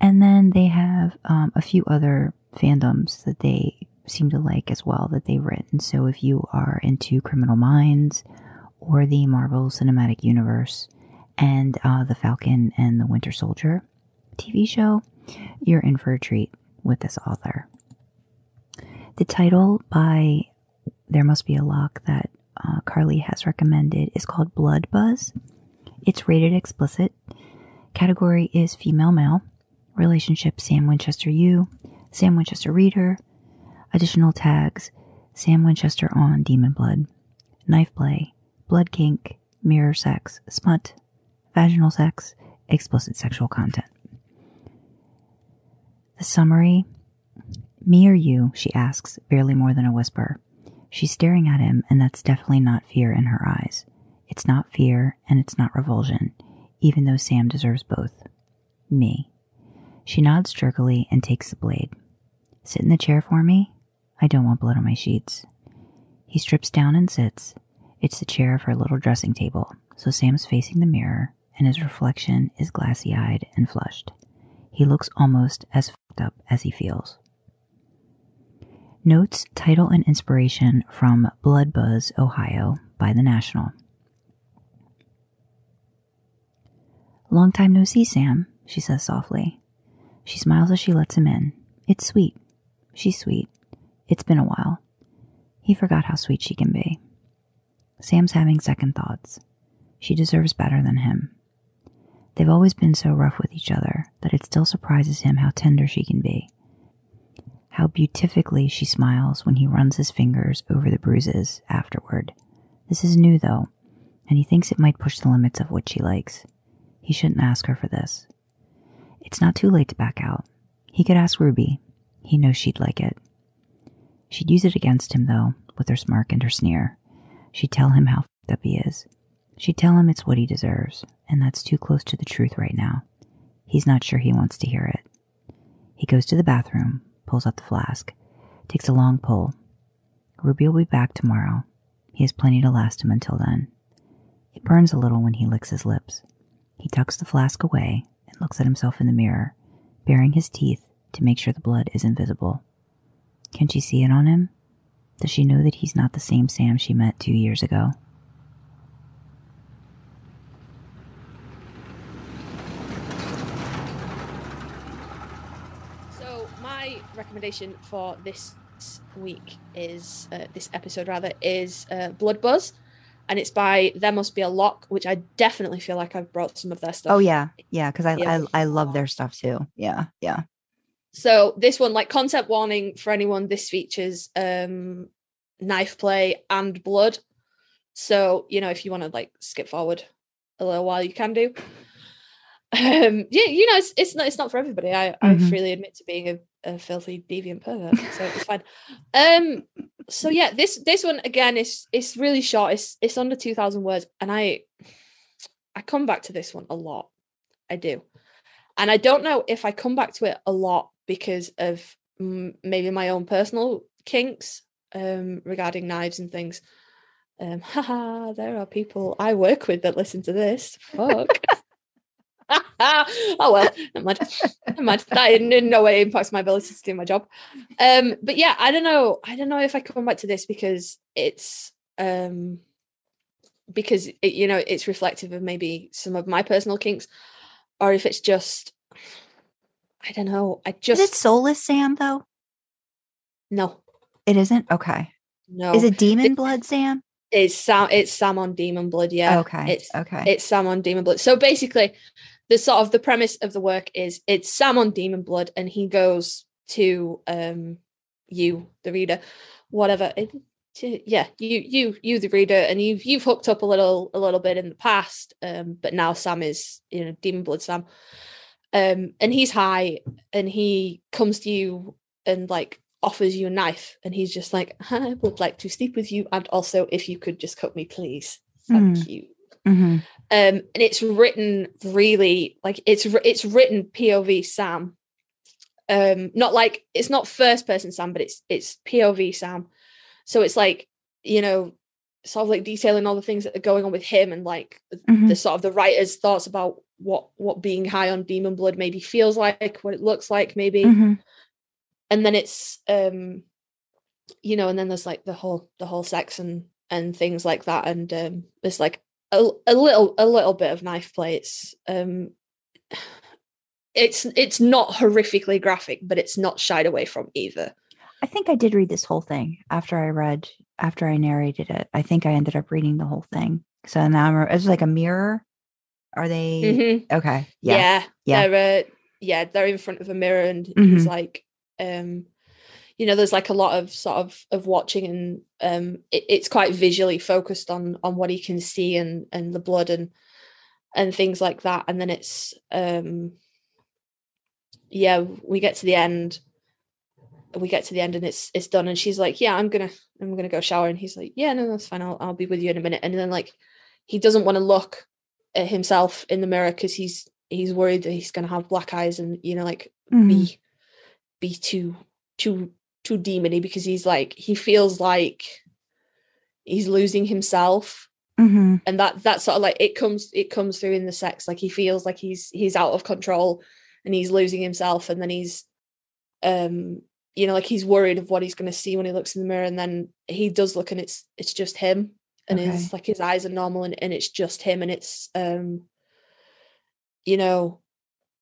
And then they have a few other fandoms that they seem to like as well that they've written. So if you are into Criminal Minds or the Marvel Cinematic Universe and the Falcon and the Winter Soldier TV show, you're in for a treat with this author. The title by There Must Be a Lock that Karlee has recommended is called Blood Buzz. It's rated explicit. Category is female male. Relationship Sam Winchester you, Sam Winchester reader. Additional tags: Sam Winchester on demon blood, knife play, blood kink, mirror sex, smut, vaginal sex, explicit sexual content. The summary: me or you, she asks, barely more than a whisper. She's staring at him, and that's definitely not fear in her eyes. It's not fear, and it's not revulsion, even though Sam deserves both. Me. She nods jerkily and takes the blade. Sit in the chair for me? I don't want blood on my sheets. He strips down and sits. It's the chair of her little dressing table, so Sam's facing the mirror, and his reflection is glassy-eyed and flushed. He looks almost as fucked up as he feels. Notes, title, and inspiration from Blood Buzz, Ohio, by The National. Long time no see, Sam, she says softly. She smiles as she lets him in. It's sweet. She's sweet. It's been a while. He forgot how sweet she can be. Sam's having second thoughts. She deserves better than him. They've always been so rough with each other that it still surprises him how tender she can be. How beatifically she smiles when he runs his fingers over the bruises afterward. This is new, though, and he thinks it might push the limits of what she likes. He shouldn't ask her for this. It's not too late to back out. He could ask Ruby. He knows she'd like it. She'd use it against him, though, with her smirk and her sneer. She'd tell him how f***ed up he is. She'd tell him it's what he deserves, and that's too close to the truth right now. He's not sure he wants to hear it. He goes to the bathroom, pulls out the flask, takes a long pull. Ruby will be back tomorrow. He has plenty to last him until then. It burns a little when he licks his lips. He tucks the flask away and looks at himself in the mirror, baring his teeth to make sure the blood is invisible. Can she see it on him? Does she know that he's not the same Sam she met 2 years ago? So my my recommendation for this week is this episode rather is Blood Buzz, and it's by There Must Be a Lock, which I definitely feel like I've brought some of their stuff. Oh yeah, because I love their stuff too. Yeah. So this one, like, concept warning for anyone, this features knife play and blood. So, you know, if you want to like skip forward a little while, you can do. Yeah, you know, it's not for everybody. I freely admit to being a filthy deviant pervert, so it's fine. So yeah, this one again is really short. It's under 2,000 words, and I come back to this one a lot. I do, and I don't know if I come back to it a lot because of maybe my own personal kinks regarding knives and things. Haha, there are people I work with that listen to this. Fuck. Oh well, never mind. That in no way impacts my ability to do my job. But yeah, I don't know if I come back to this because it's you know, it's reflective of maybe some of my personal kinks, or if it's just, I don't know. Is it Soulless Sam though? No, it isn't. Okay, no. Is it Demon Blood Sam? It's Sam on Demon Blood. Yeah. Okay. It's Sam on Demon Blood. So basically, the sort of the premise of the work is it's Sam on Demon Blood, and he goes to you, the reader, whatever. You the reader, and you've hooked up a little bit in the past, but now Sam is, you know, Demon Blood Sam, and he's high, and he comes to you and like offers you a knife, and he's just like, I would like to sleep with you, and also if you could just cut me, please, thank you. And it's written really like it's written POV Sam, not like, it's not first person Sam, but it's POV Sam, so it's like, you know, sort of like detailing all the things that are going on with him, and like the sort of the writer's thoughts about what being high on Demon Blood maybe feels like, what it looks like maybe. And then it's you know, and then there's like the whole sex and things like that, and there's like a little bit of knife play. It's not horrifically graphic, but it's not shied away from either. I think I did read this whole thing after I narrated it. I think I ended up reading the whole thing. So now it's like a mirror. Are they okay? Yeah. They're in front of a mirror, and he's like, you know, there's like a lot of sort of watching, and it's quite visually focused on what he can see and the blood and things like that. And then it's we get to the end and it's done, and she's like, yeah, I'm gonna go shower, and he's like, yeah, no, that's fine, I'll be with you in a minute. And then like he doesn't want to look at himself in the mirror because he's worried that he's gonna have black eyes and, you know, like be too demony, because he's like, he feels like he's losing himself. And that sort of like it comes through in the sex, like he feels like he's out of control and he's losing himself, and then he's you know, like he's worried of what he's going to see when he looks in the mirror, and then he does look, and it's just him, and it's like his eyes are normal, and it's just him, and it's you know,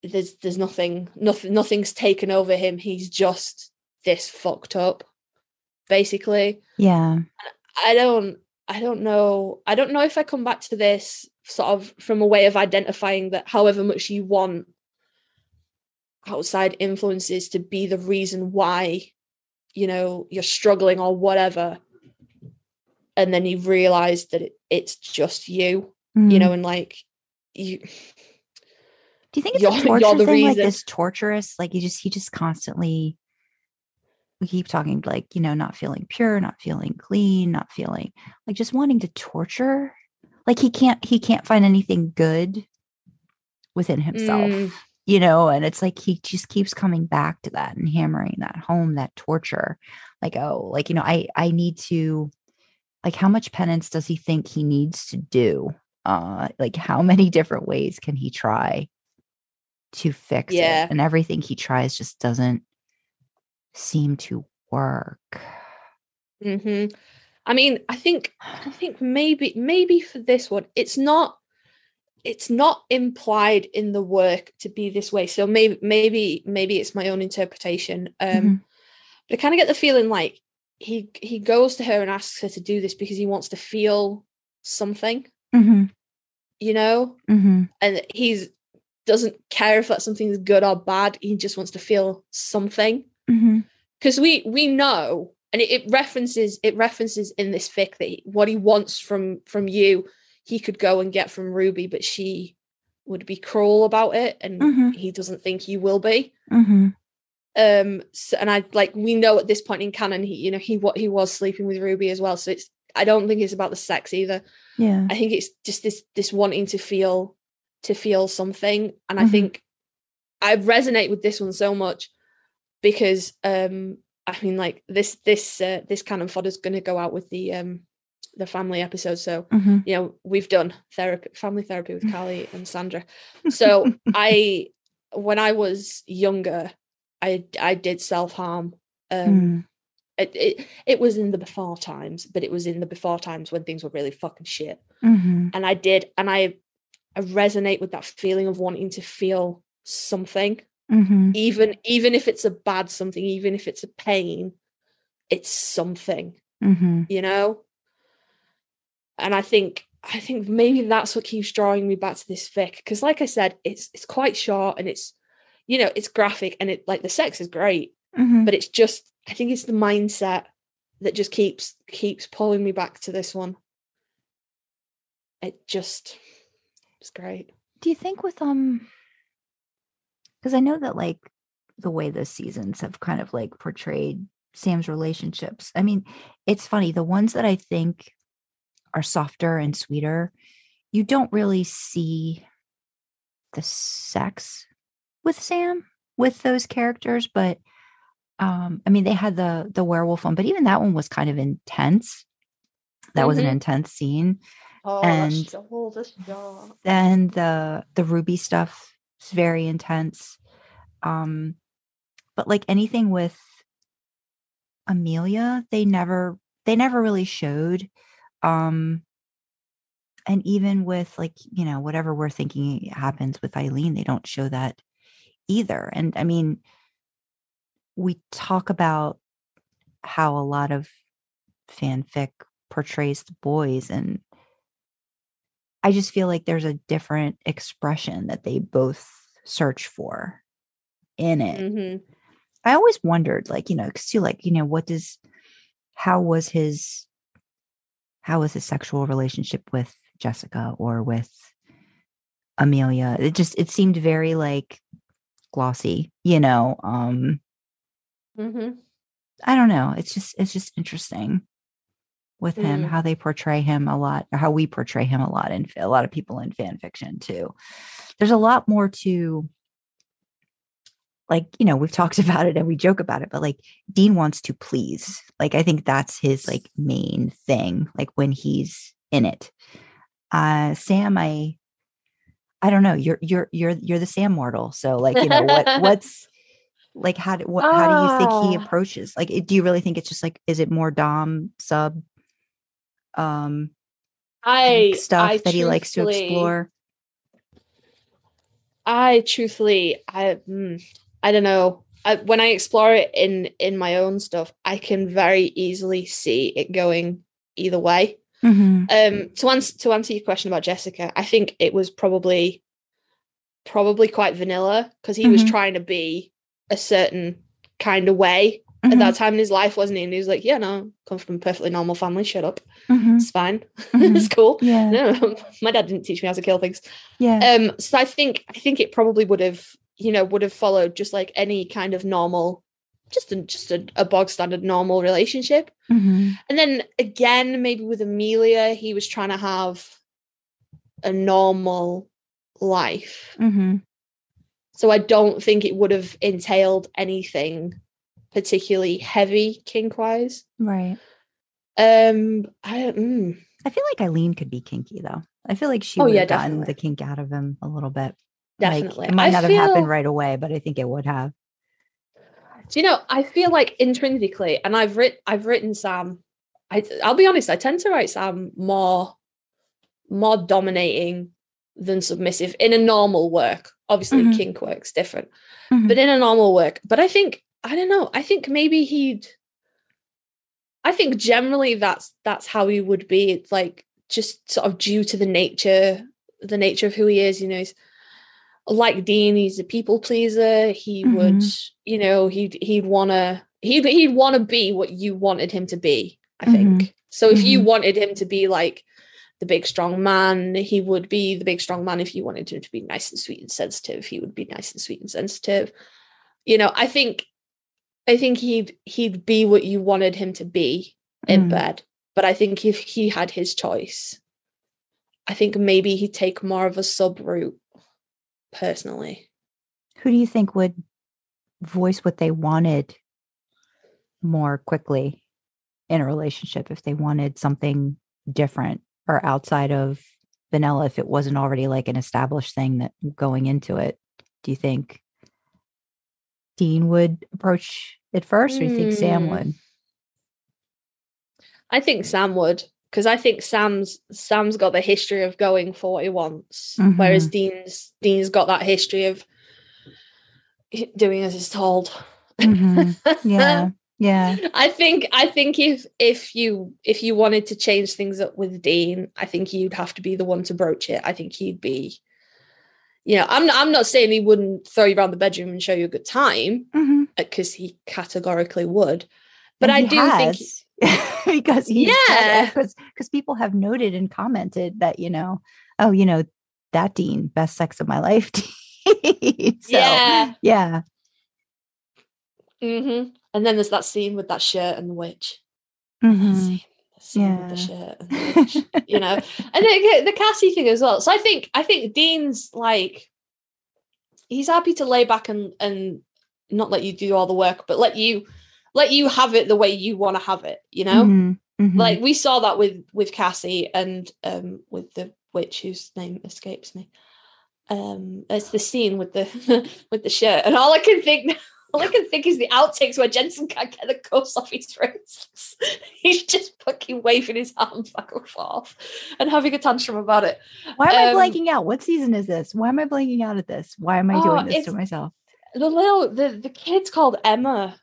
there's nothing's taken over him, he's just this fucked up, basically. I don't know if I come back to this sort of from a way of identifying that however much you want outside influences to be the reason why, you know, you're struggling or whatever, and then you realize that it's just you, you know, and like you. Do you think it's a torture thing, like this torturous, like he just constantly, we keep talking like, you know, not feeling pure, not feeling clean, not feeling like, just wanting to torture, like he can't find anything good within himself, you know, and it's like he just keeps coming back to that and hammering that home, that torture, like, oh, like, you know, I need to, like, how much penance does he think he needs to do, like how many different ways can he try to fix it, and everything he tries just doesn't seem to work. I mean, I think maybe for this one, it's not it's not implied in the work to be this way. So maybe it's my own interpretation. But I kind of get the feeling like he goes to her and asks her to do this because he wants to feel something, you know, and he's doesn't care if that something is good or bad. He just wants to feel something, because we know, and it references in this fic that what he wants from you, he could go and get from Ruby, but she would be cruel about it, and he doesn't think he will be. So, and I like, we know at this point in canon, he was sleeping with Ruby as well. So I don't think it's about the sex either. Yeah, I think it's just this wanting to feel something. And I think I resonate with this one so much because I mean, like this canon fodder is going to go out with the family episode. So you know, we've done family therapy with Karlee and Sandra. So when I was younger, I did self-harm. It was in the before times, but it was in the before times when things were really fucking shit. And I resonate with that feeling of wanting to feel something, even if it's a bad something, even if it's a pain, it's something, you know. And I think maybe that's what keeps drawing me back to this fic, because like I said, it's quite short and it's, you know, it's graphic and it, like, the sex is great, but it's just, I think it's the mindset that just keeps pulling me back to this one. It's great. Do you think with because I know that, like, the way the seasons have kind of like portrayed Sam's relationships, I mean, it's funny, the ones that I think are softer and sweeter, you don't really see the sex with Sam with those characters, but I mean, they had the werewolf one, but even that one was kind of intense. That was an intense scene. And then the Ruby stuff is very intense. But like anything with Amelia, they never really showed. And even with, like, you know, whatever we're thinking happens with Eileen, they don't show that either. And I mean, we talk about how a lot of fanfic portrays the boys, and I just feel like there's a different expression that they both search for in it. I always wondered, like, you know, because you, like, you know, how was his sexual relationship with Jessica or with Amelia? It seemed very, like, glossy, you know. I don't know. It's just interesting with him, how they portray him a lot, or how we portray him a lot, and a lot of people in fan fiction too. There's a lot more to, like, you know, we've talked about it and we joke about it, but like, Dean wants to please. Like, I think that's his, like, main thing, like, when he's in it. Sam, I don't know. You're the Sam mortal. So, like, you know, what's like, how do you think he approaches? Like, do you really think it's just like, is it more dom sub stuff that he likes to explore? I don't know. When I explore it in my own stuff, I can very easily see it going either way. To answer your question about Jessica, I think it was probably quite vanilla, because he was trying to be a certain kind of way at that time in his life, wasn't he? And he was like, yeah, no, come from a perfectly normal family, shut up. It's fine. It's cool. Yeah. No, my dad didn't teach me how to kill things. Yeah. So I think it probably would have followed just like any kind of normal, just a bog standard normal relationship. And then again, maybe with Amelia, he was trying to have a normal life. So I don't think it would have entailed anything particularly heavy kink-wise. Right. I feel like Eileen could be kinky, though. I feel like she would have gotten the kink out of him a little bit. Definitely. Like, it might not have happened right away, but I think it would have. Do you know, I feel like intrinsically, and I've written Sam, I'll be honest, I tend to write Sam more dominating than submissive in a normal work. Obviously, Mhm. kink work's different, Mhm. but in a normal work. But I don't know. I think maybe I think generally that's how he would be. It's like just sort of due to the nature of who he is. You know, he's like Dean. He's a people pleaser. He would, Mhm. you know, he'd wanna be what you wanted him to be. I Mhm. think so. If you Mhm. wanted him to be like the big strong man, he would be the big strong man. If you wanted him to be nice and sweet and sensitive, he would be nice and sweet and sensitive. You know, I think he'd be what you wanted him to be in bed. But I think if he had his choice, I think maybe he'd take more of a sub route personally. Who do you think would voice what they wanted more quickly in a relationship if they wanted something different or outside of vanilla, if it wasn't already like an established thing that going into it? Do you think Dean would approach it first, or do you think Sam would? I think Sam would, because I think Sam's got the history of going for what he wants, whereas Dean's got that history of doing as he's told. Yeah. I think if you wanted to change things up with Dean, I think you'd have to be the one to broach it. I think he'd be, you know, I'm not saying he wouldn't throw you around the bedroom and show you a good time, because he categorically would. But I do think because he's because people have noted and commented that, you know, oh, you know, that Dean, best sex of my life. Yeah. Mm-hmm. And then there's that scene with that shirt and the witch. Mm-hmm. The scene with the shirt and the witch, you know. And then the Cassie thing as well. So I think Dean's like, he's happy to lay back and not let you do all the work, but let you have it the way you want to have it, you know. Like we saw that with Cassie and with the witch whose name escapes me. It's the scene with the with the shirt, and all I can think is the outtakes where Jensen can't get the cuffs off his wrists. He's just fucking waving his arms back and forth and having a tantrum about it. Why am I blanking out? What season is this? Why am I blanking out at this? Why am I doing this to myself? The kid's called Emma.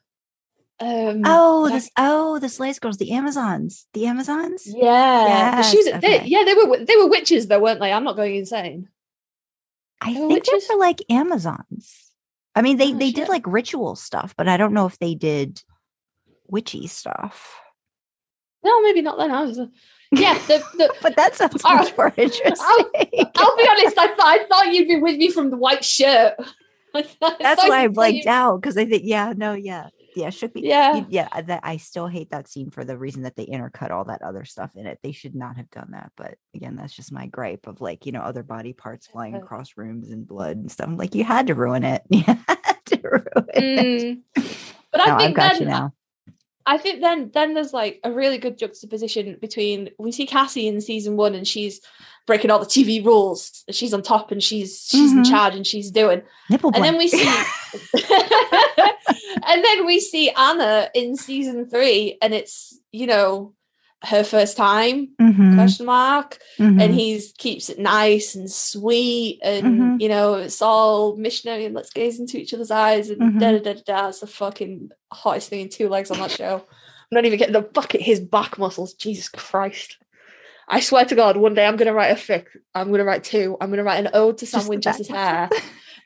The Slays girls, the Amazons. Yeah. Yes, She was, they were witches though, weren't they? I'm not going insane. I think they were like Amazons. I mean, they did like ritual stuff, but I don't know if they did witchy stuff. No, maybe not then. Yeah, but that sounds much more interesting. I'll be honest. I thought you'd be with me from the white shirt. That's why I blanked out, because I think, should be. I still hate that scene for the reason that they intercut all that other stuff in it. They should not have done that. But again, that's just my gripe of, like, you know, other body parts flying across rooms and blood and stuff. I'm like, you had to ruin it. You had to ruin it. But I think I've got you now. I think then there's like a really good juxtaposition between, we see Cassie in season 1 and she's breaking all the TV rules. She's on top and she's in charge and she's doing. Nipple and then we see and then we see Anna in season 3, and it's, you know, her first time, question mark, and he keeps it nice and sweet, and you know, it's all missionary and let's gaze into each other's eyes and it's the fucking hottest thing in 2 legs on that show. I'm not even getting the bucket his back muscles. Jesus Christ. I swear to God, one day I'm going to write a fic. I'm going to write 2. I'm going to write an ode to Sam Winchester's hair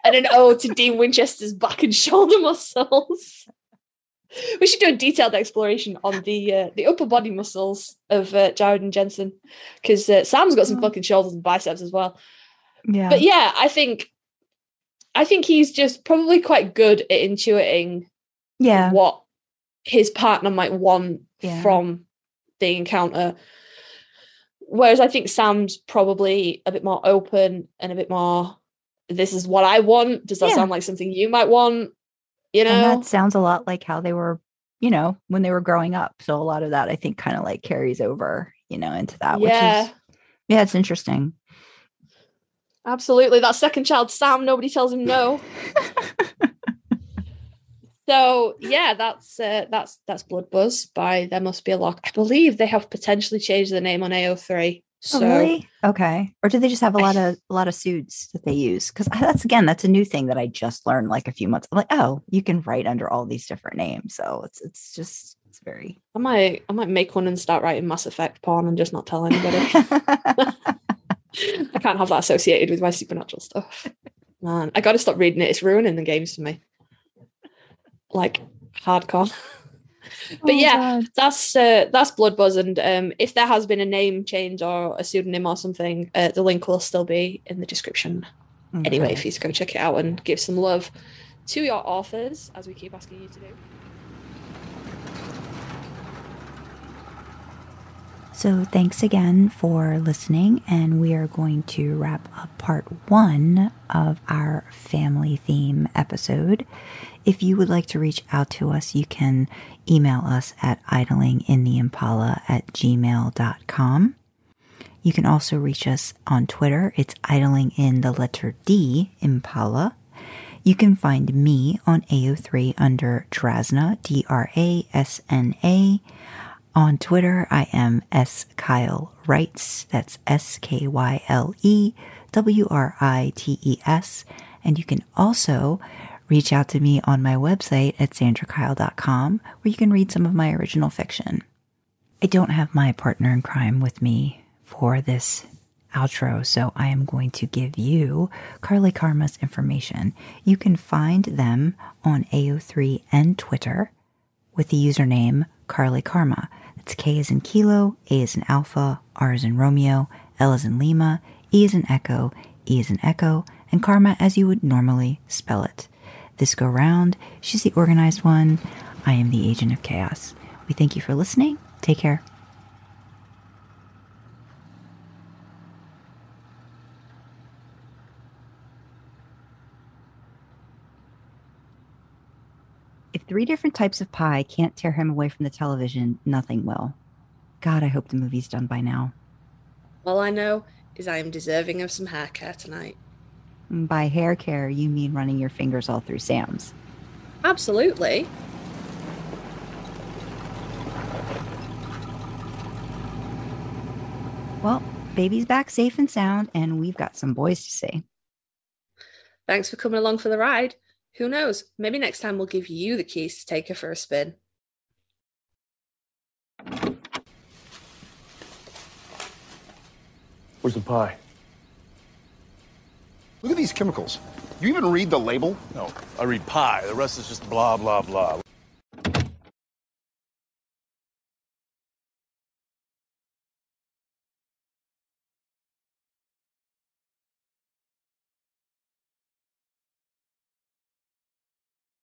and an ode to Dean Winchester's back and shoulder muscles. We should do a detailed exploration on the upper body muscles of Jared and Jensen, because Sam's got some fucking shoulders and biceps as well. Yeah. But yeah, I think he's just probably quite good at intuiting what his partner might want from the encounter. Whereas I think Sam's probably a bit more open and a bit more, this is what I want. Does that sound like something you might want? You know? And that sounds a lot like how they were, you know, when they were growing up. So a lot of that, I think, kind of like carries over, you know, into that, which is, it's interesting. Absolutely. That second child, Sam, nobody tells him no. So yeah, that's Blood Buzz by There Must Be a Lock. I believe they have potentially changed the name on AO3. So really? Okay. Or do they just have a lot of suits that they use? Because that's a new thing that I just learned like a few months. I'm like, oh, you can write under all these different names. So it's very. I might make one and start writing Mass Effect porn and just not tell anybody. I can't have that associated with my supernatural stuff. Man, I got to stop reading it. It's ruining the games for me. Like hardcore. But yeah, God. That's Blood Buzz, and if there has been a name change or a pseudonym or something, the link will still be in the description. Okay. Anyway, if you go check it out and give some love to your authors, as we keep asking you to do. So thanks again for listening, and we are going to wrap up part 1 of our family theme episode. If you would like to reach out to us, you can email us at idlinginttheimpala@gmail.com. You can also reach us on Twitter. It's idlingin Impala. You can find me on AO3 under Drasna, Drasna. On Twitter, I am Kyle Writes. That's SKYLEWRITES. And you can also reach out to me on my website at sandrakyle.com, where you can read some of my original fiction. I don't have my partner in crime with me for this outro, so I am going to give you Karlee Karma's information. You can find them on AO3 and Twitter with the username Karlee Karma. That's K as in Kilo, A as in Alpha, R as in Romeo, L as in Lima, E as in Echo, E as in Echo, and Karma as you would normally spell it. This go round, she's the organized one. I am the agent of chaos. We thank you for listening. Take care. If 3 different types of pie can't tear him away from the television, nothing will. God, I hope the movie's done by now. All I know is I am deserving of some hair care tonight. By hair care, you mean running your fingers all through Sam's. Absolutely. Well, baby's back safe and sound, and we've got some boys to see. Thanks for coming along for the ride. Who knows? Maybe next time we'll give you the keys to take her for a spin. Where's the pie? Look at these chemicals. You even read the label? No, I read pie. The rest is just blah, blah, blah.